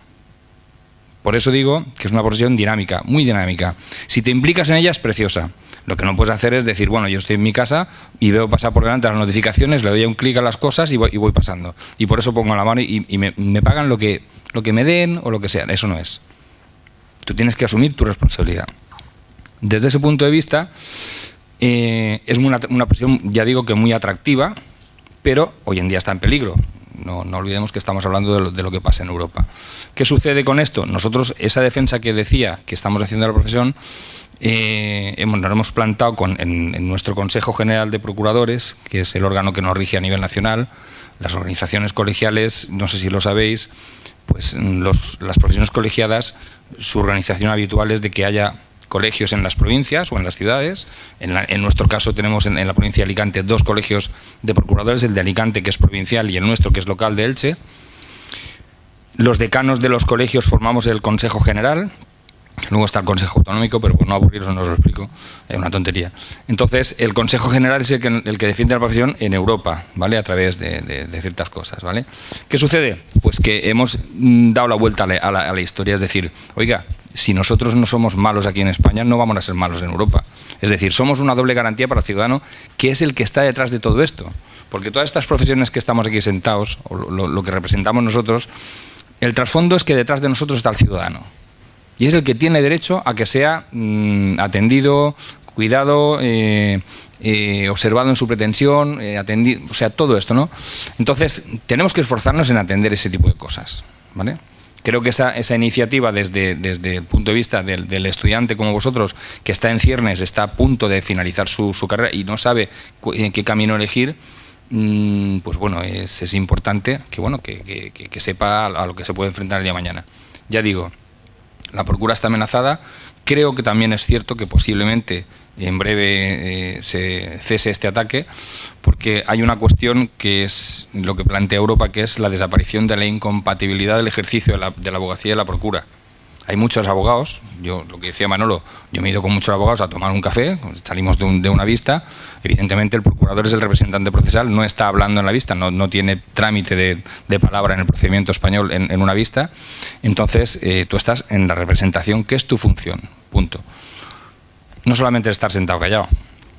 Por eso digo que es una profesión dinámica, muy dinámica. Si te implicas en ella es preciosa. Lo que no puedes hacer es decir, bueno, yo estoy en mi casa y veo pasar por delante las notificaciones, le doy un clic a las cosas y voy pasando. Y por eso pongo la mano y me pagan lo que me den o lo que sea. Eso no es. Tú tienes que asumir tu responsabilidad. Desde ese punto de vista, es una profesión, ya digo, que muy atractiva, pero hoy en día está en peligro. No olvidemos que estamos hablando de lo que pasa en Europa. ¿Qué sucede con esto? Nosotros, esa defensa que decía que estamos haciendo de la profesión, nos hemos plantado en nuestro Consejo General de Procuradores, que es el órgano que nos rige a nivel nacional. Las organizaciones colegiales, no sé si lo sabéis, pues las profesiones colegiadas, su organización habitual es de que haya colegios en las provincias o en las ciudades. En nuestro caso tenemos en la provincia de Alicante 2 colegios de procuradores, el de Alicante, que es provincial, y el nuestro, que es local, de Elche. Los decanos de los colegios formamos el Consejo General. Luego está el Consejo Autonómico, pero por no aburriros no os lo explico, es una tontería. Entonces, el Consejo General es el que defiende la profesión en Europa, ¿vale? A través de ciertas cosas, ¿vale? ¿Qué sucede? Pues que hemos dado la vuelta a la historia, es decir, oiga, si nosotros no somos malos aquí en España, no vamos a ser malos en Europa. Es decir, somos una doble garantía para el ciudadano, que es el que está detrás de todo esto. Porque todas estas profesiones que estamos aquí sentados, o lo que representamos nosotros, el trasfondo es que detrás de nosotros está el ciudadano. Y es el que tiene derecho a que sea atendido, cuidado, observado en su pretensión, atendido, o sea, todo esto, ¿no? Entonces, tenemos que esforzarnos en atender ese tipo de cosas, ¿vale? Creo que esa iniciativa desde el punto de vista del estudiante como vosotros, que está en ciernes, está a punto de finalizar su carrera y no sabe en qué camino elegir, pues bueno, es importante que sepa a lo que se puede enfrentar el día de mañana. Ya digo, la procura está amenazada. Creo que también es cierto que posiblemente en breve se cese este ataque, porque hay una cuestión que es lo que plantea Europa, que es la desaparición de la incompatibilidad del ejercicio de la abogacía y la procura. Hay muchos abogados, lo que decía Manolo, yo me he ido con muchos abogados a tomar un café, salimos de una vista, evidentemente el procurador es el representante procesal, no está hablando en la vista, no tiene trámite de palabra en el procedimiento español en una vista, entonces tú estás en la representación, que es tu función, punto. No solamente estar sentado callado,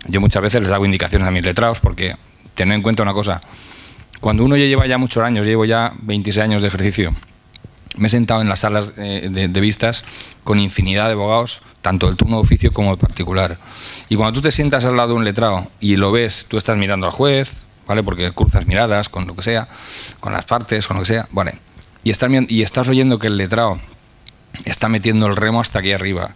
yo muchas veces les hago indicaciones a mis letrados, porque tened en cuenta una cosa, cuando uno ya lleva ya muchos años, llevo ya 26 años de ejercicio, me he sentado en las salas de vistas con infinidad de abogados, tanto del turno de oficio como del particular. Y cuando tú te sientas al lado de un letrado y lo ves, tú estás mirando al juez, ¿vale? Porque cruzas miradas con lo que sea, con las partes, con lo que sea, ¿vale? Y estás oyendo que el letrado está metiendo el remo hasta aquí arriba,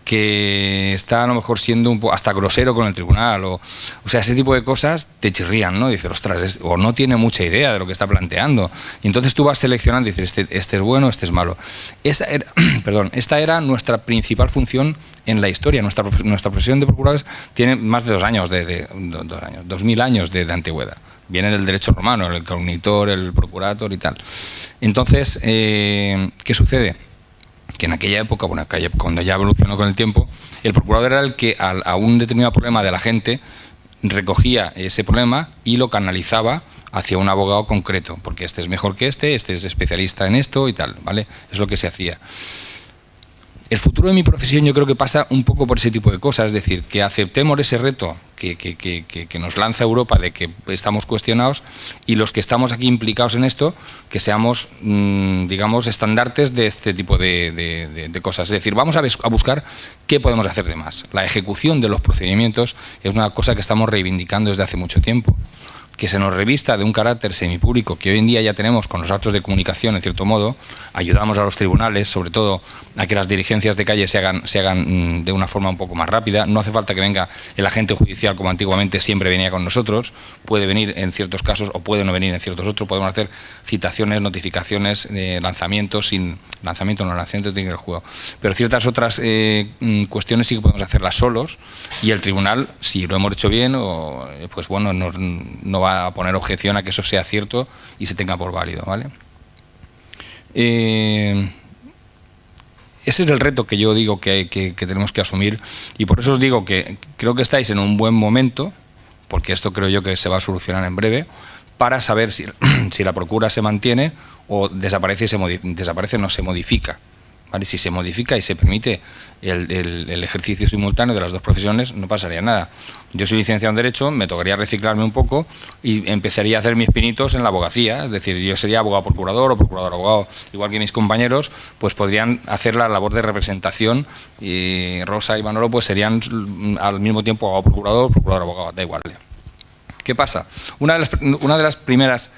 que está a lo mejor siendo un poco hasta grosero con el tribunal, o sea, ese tipo de cosas te chirrían, ¿no? Dices, ostras, o no tiene mucha idea de lo que está planteando. Y entonces tú vas seleccionando y dices, este es bueno, este es malo. Esta era nuestra principal función en la historia. Nuestra profesión de procuradores tiene más de 2000 años de antigüedad. Viene del derecho romano, el cognitor, el procurator y tal. Entonces, ¿qué sucede? Que en aquella época, cuando ya evolucionó con el tiempo, el procurador era el que a un determinado problema de la gente recogía ese problema y lo canalizaba hacia un abogado concreto, porque este es mejor que este es especialista en esto y tal, ¿vale? Es lo que se hacía. El futuro de mi profesión yo creo que pasa un poco por ese tipo de cosas, es decir, que aceptemos ese reto que nos lanza Europa de que estamos cuestionados, y los que estamos aquí implicados en esto, que seamos, digamos, estandartes de este tipo de cosas. Es decir, vamos a buscar qué podemos hacer de más. La ejecución de los procedimientos es una cosa que estamos reivindicando desde hace mucho tiempo. Que se nos revista de un carácter semipúblico que hoy en día ya tenemos con los actos de comunicación, en cierto modo, ayudamos a los tribunales, sobre todo a que las diligencias de calle se hagan de una forma un poco más rápida. No hace falta que venga el agente judicial como antiguamente siempre venía con nosotros, puede venir en ciertos casos o puede no venir en ciertos otros, podemos hacer citaciones, notificaciones, lanzamientos, lanzamiento tiene que ir el juego. Pero ciertas otras cuestiones sí que podemos hacerlas solos, y el tribunal, si lo hemos hecho bien, pues bueno, no va a poner objeción a que eso sea cierto y se tenga por válido, ¿vale? Ese es el reto que yo digo que tenemos que asumir, y por eso os digo que creo que estáis en un buen momento, porque esto creo yo que se va a solucionar en breve, para saber si la procura se mantiene o desaparece o no se modifica. ¿Vale? Si se modifica y se permite el ejercicio simultáneo de las dos profesiones, no pasaría nada. Yo soy licenciado en Derecho, me tocaría reciclarme un poco y empezaría a hacer mis pinitos en la abogacía, es decir, yo sería abogado procurador o procurador abogado, igual que mis compañeros, pues podrían hacer la labor de representación, y Rosa y Manolo pues serían al mismo tiempo abogado procurador, procurador abogado, da igual. ¿Qué pasa? Una de las primeras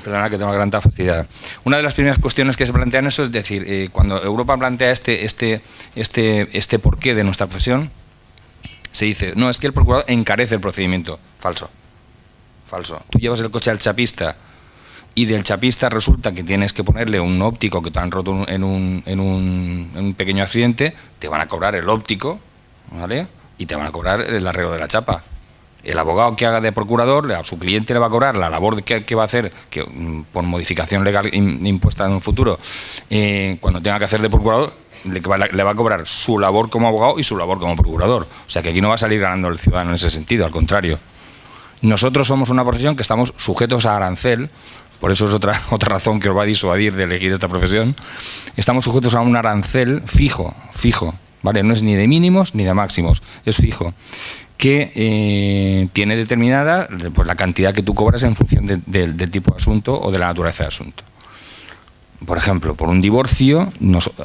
perdona que tengo la garganta fastidiada. Una de las primeras cuestiones que se plantean eso es decir, cuando Europa plantea este porqué de nuestra profesión, se dice, no, es que el procurador encarece el procedimiento. Falso. Tú llevas el coche al chapista y del chapista resulta que tienes que ponerle un óptico que te han roto en un pequeño accidente, te van a cobrar el óptico, ¿vale? Y te van a cobrar el arreglo de la chapa. El abogado que haga de procurador, a su cliente le va a cobrar la labor que va a hacer, que por modificación legal impuesta en un futuro, cuando tenga que hacer de procurador, le va a cobrar su labor como abogado y su labor como procurador. O sea que aquí no va a salir ganando el ciudadano en ese sentido, al contrario. Nosotros somos una profesión que estamos sujetos a arancel, por eso es otra razón que os va a disuadir de elegir esta profesión. Estamos sujetos a un arancel fijo, ¿vale? No es ni de mínimos ni de máximos, es fijo, que tiene determinada pues, la cantidad que tú cobras en función del tipo de asunto o de la naturaleza del asunto. Por ejemplo, por un divorcio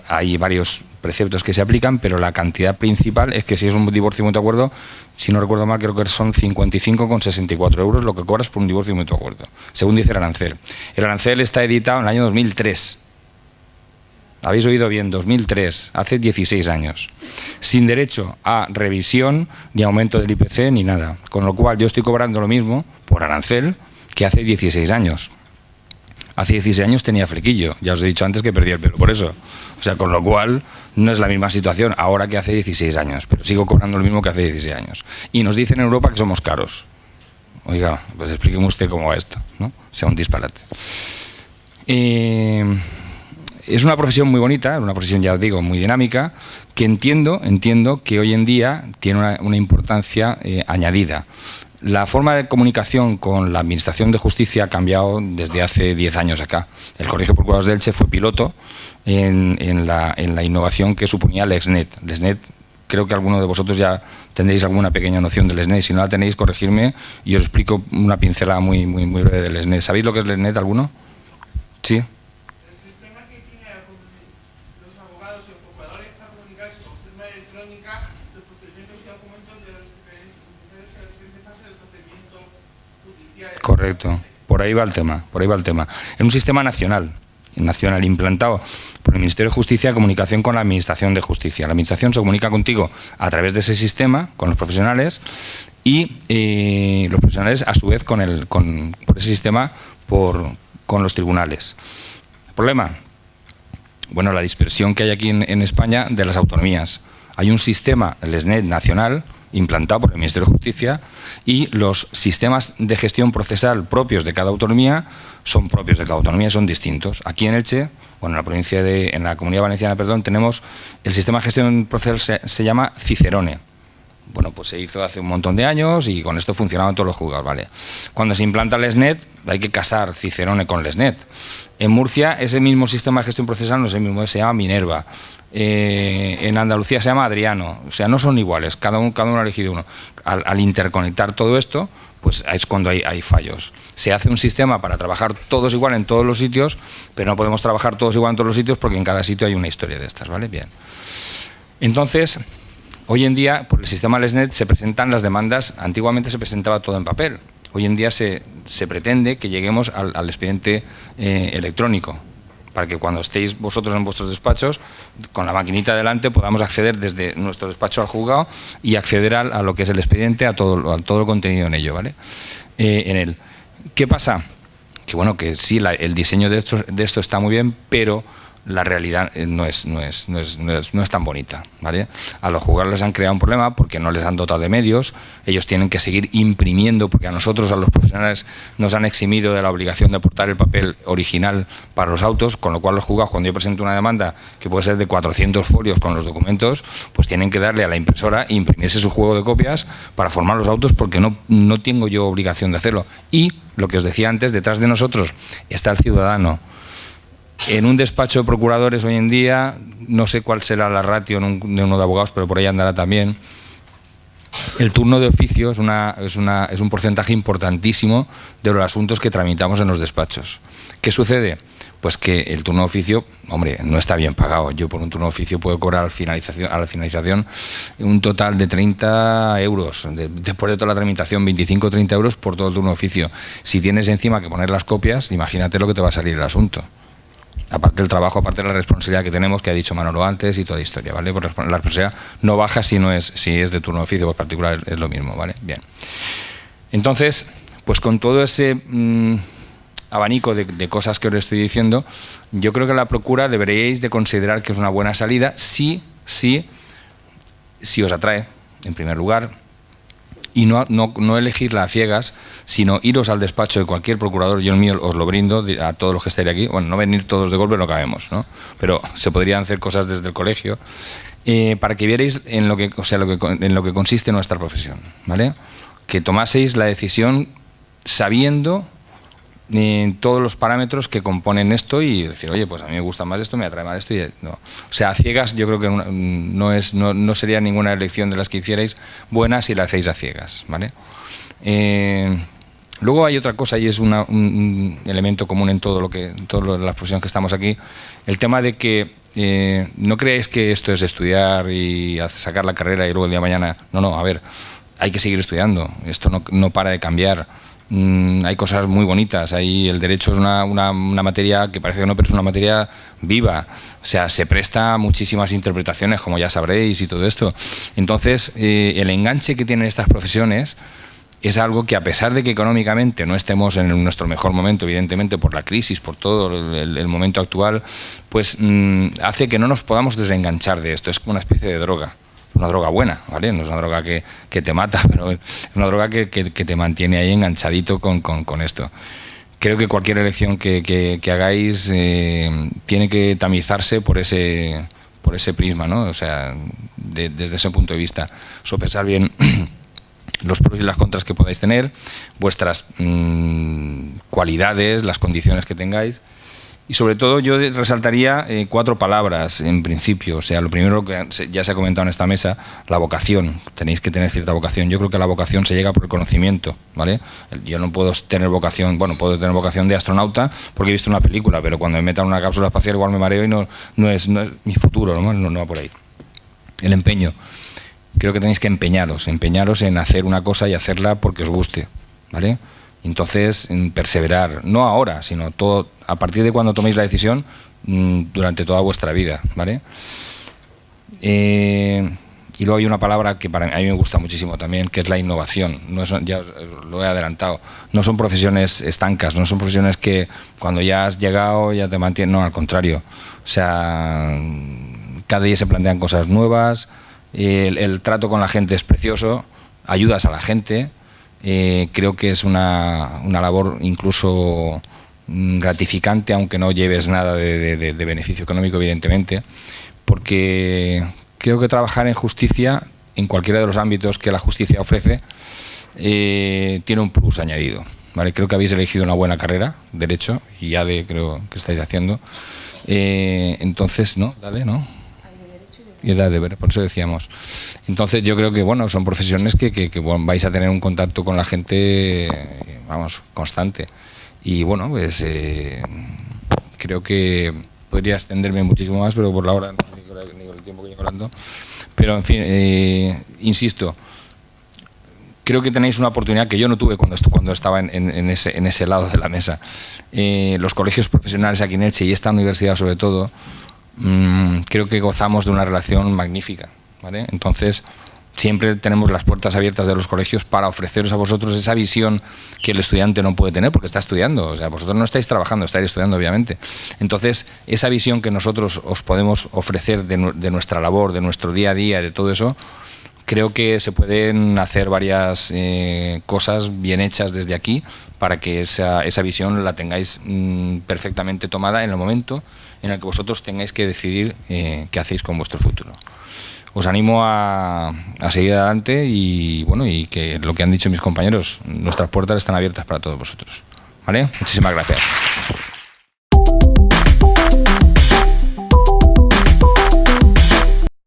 hay varios preceptos que se aplican, pero la cantidad principal es que si es un divorcio mutuo acuerdo, si no recuerdo mal, creo que son 55,64 euros lo que cobras por un divorcio mutuo acuerdo, según dice el arancel. El arancel está editado en el año 2003, habéis oído bien, 2003, hace 16 años, sin derecho a revisión, ni aumento del IPC, ni nada. Con lo cual yo estoy cobrando lo mismo por arancel que hace 16 años. Hace 16 años tenía flequillo, ya os he dicho antes que perdí el pelo por eso. O sea, con lo cual no es la misma situación ahora que hace 16 años, pero sigo cobrando lo mismo que hace 16 años. Y nos dicen en Europa que somos caros. Oiga, pues explíqueme usted cómo va esto, ¿no? O sea, un disparate. Es una profesión muy bonita, es una profesión, ya os digo, muy dinámica, que entiendo que hoy en día tiene una importancia añadida. La forma de comunicación con la Administración de Justicia ha cambiado desde hace 10 años acá. El Colegio de Procuradores de Elche fue piloto en la innovación que suponía el SNET. El SNET, creo que alguno de vosotros ya tendréis alguna pequeña noción del SNET. Si no la tenéis, corregirme y os explico una pincelada muy breve del SNET. ¿Sabéis lo que es el SNET alguno? Sí. Correcto, por ahí va el tema, En un sistema nacional implantado por el Ministerio de Justicia, comunicación con la Administración de Justicia. La Administración se comunica contigo a través de ese sistema, con los profesionales, y los profesionales a su vez por ese sistema con los tribunales. ¿El problema? Bueno, la dispersión que hay aquí en España de las autonomías. Hay un sistema, el SNET nacional, implantado por el Ministerio de Justicia, y los sistemas de gestión procesal propios de cada autonomía son propios de cada autonomía, son distintos. Aquí en Elche, bueno, en la Comunidad Valenciana, perdón, tenemos el sistema de gestión procesal se llama Cicerone. Bueno, pues se hizo hace un montón de años y con esto funcionaban todos los juzgados, ¿vale? Cuando se implanta el SNET, hay que casar Cicerone con el SNET. En Murcia, ese mismo sistema de gestión procesal no es el mismo, se llama Minerva. En Andalucía se llama Adriano, o sea, no son iguales, cada uno ha elegido uno. Al interconectar todo esto, pues es cuando hay fallos. Se hace un sistema para trabajar todos igual en todos los sitios, pero no podemos trabajar todos igual en todos los sitios porque en cada sitio hay una historia de estas, ¿vale? Bien. Entonces, hoy en día, por el sistema del SNET se presentan las demandas, antiguamente se presentaba todo en papel, hoy en día se pretende que lleguemos al expediente electrónico, para que cuando estéis vosotros en vuestros despachos, con la maquinita delante, podamos acceder desde nuestro despacho al juzgado y acceder a lo que es el expediente, a todo el contenido en ello, ¿vale? En él. ¿Qué pasa? Que bueno, que sí, el diseño de esto está muy bien, pero la realidad no es tan bonita, ¿vale? A los juzgados les han creado un problema porque no les han dotado de medios, ellos tienen que seguir imprimiendo, porque a nosotros, a los profesionales, nos han eximido de la obligación de aportar el papel original para los autos, con lo cual los juzgados, cuando yo presento una demanda que puede ser de 400 folios con los documentos, pues tienen que darle a la impresora e imprimirse su juego de copias para formar los autos, porque no tengo yo obligación de hacerlo. Y, lo que os decía antes, detrás de nosotros está el ciudadano. En un despacho de procuradores hoy en día, no sé cuál será la ratio de uno de abogados, pero por ahí andará también, el turno de oficio es un porcentaje importantísimo de los asuntos que tramitamos en los despachos. ¿Qué sucede? Pues que el turno de oficio, hombre, no está bien pagado. Yo por un turno de oficio puedo cobrar a la finalización un total de 30 euros. Después de toda la tramitación, 25 o 30 euros por todo el turno de oficio. Si tienes encima que poner las copias, imagínate lo que te va a salir el asunto. Aparte del trabajo, aparte de la responsabilidad que tenemos, que ha dicho Manolo antes, y toda la historia, ¿vale? Porque la responsabilidad no baja si es de turno de oficio, por particular es lo mismo, ¿vale? Bien. Entonces, pues con todo ese abanico de cosas que os estoy diciendo, yo creo que la procura deberíais de considerar que es una buena salida si os atrae, en primer lugar, y no elegirla a ciegas, sino iros al despacho de cualquier procurador. Yo el mío os lo brindo a todos los que estéis aquí. Bueno, no venir todos de golpe, no cabemos, ¿no? Pero se podrían hacer cosas desde el colegio para que vierais en lo que consiste nuestra profesión, ¿vale? Que tomaseis la decisión sabiendo todos los parámetros que componen esto y decir, oye, pues a mí me gusta más esto, me atrae más esto. No. O sea, a ciegas yo creo que no sería ninguna elección de las que hicierais buena si la hacéis a ciegas, ¿vale? Luego hay otra cosa y es un elemento común en todas las profesiones que estamos aquí, el tema de que no creáis que esto es estudiar y sacar la carrera y luego el día de mañana. No, a ver, hay que seguir estudiando, esto no para de cambiar. hay cosas muy bonitas. Ahí el derecho es una materia que parece que no, pero es una materia viva. O sea, se presta a muchísimas interpretaciones, como ya sabréis, y todo esto. Entonces, el enganche que tienen estas profesiones es algo que, a pesar de que económicamente no estemos en nuestro mejor momento, evidentemente por la crisis, por todo el momento actual, pues hace que no nos podamos desenganchar de esto. Es como una especie de droga. Una droga buena, ¿vale? No es una droga que te mata, pero es una droga que te mantiene ahí enganchadito con esto. Creo que cualquier elección que hagáis tiene que tamizarse por ese prisma, ¿no? O sea, desde ese punto de vista. Sopesar bien los pros y las contras que podáis tener, vuestras cualidades, las condiciones que tengáis. Y sobre todo yo resaltaría 4 palabras en principio. O sea, lo primero que ya se ha comentado en esta mesa, la vocación. Tenéis que tener cierta vocación. Yo creo que la vocación se llega por el conocimiento, ¿vale? Yo no puedo tener vocación, bueno, puedo tener vocación de astronauta porque he visto una película, pero cuando me metan en una cápsula espacial igual me mareo y no es mi futuro, no va por ahí. El empeño. Creo que tenéis que empeñaros en hacer una cosa y hacerla porque os guste, ¿vale? Entonces, perseverar, no ahora, sino todo a partir de cuando toméis la decisión durante toda vuestra vida, ¿vale? Y luego hay una palabra que a mí me gusta muchísimo también, que es la innovación. No es, ya os lo he adelantado. No son profesiones estancas, no son profesiones que cuando ya has llegado ya te mantienen, no, al contrario. O sea, cada día se plantean cosas nuevas, el trato con la gente es precioso, ayudas a la gente. Creo que es una labor incluso gratificante, aunque no lleves nada de beneficio económico, evidentemente, porque creo que trabajar en justicia, en cualquiera de los ámbitos que la justicia ofrece, tiene un plus añadido, ¿vale? Creo que habéis elegido una buena carrera, Derecho, y ADE creo que estáis haciendo. Entonces, ¿no? Dale, ¿no? Y edad de ver, por eso decíamos. Entonces yo creo que bueno, son profesiones que bueno, vais a tener un contacto con la gente, vamos, constante. Y bueno, pues creo que podría extenderme muchísimo más, pero por la hora no sé ni con el tiempo que llevo hablando. Pero en fin, insisto, creo que tenéis una oportunidad que yo no tuve cuando estaba en ese lado de la mesa. Los colegios profesionales aquí en Elche y esta universidad sobre todo, creo que gozamos de una relación magnífica, ¿vale? Entonces siempre tenemos las puertas abiertas de los colegios para ofreceros a vosotros esa visión que el estudiante no puede tener porque está estudiando. O sea, vosotros no estáis trabajando, estáis estudiando, obviamente. Entonces, esa visión que nosotros os podemos ofrecer de nuestra labor, de nuestro día a día, de todo eso, creo que se pueden hacer varias cosas bien hechas desde aquí para que esa visión la tengáis perfectamente tomada en el momento en el que vosotros tengáis que decidir qué hacéis con vuestro futuro. Os animo a seguir adelante y bueno, y que lo que han dicho mis compañeros, nuestras puertas están abiertas para todos vosotros, ¿vale? Muchísimas gracias.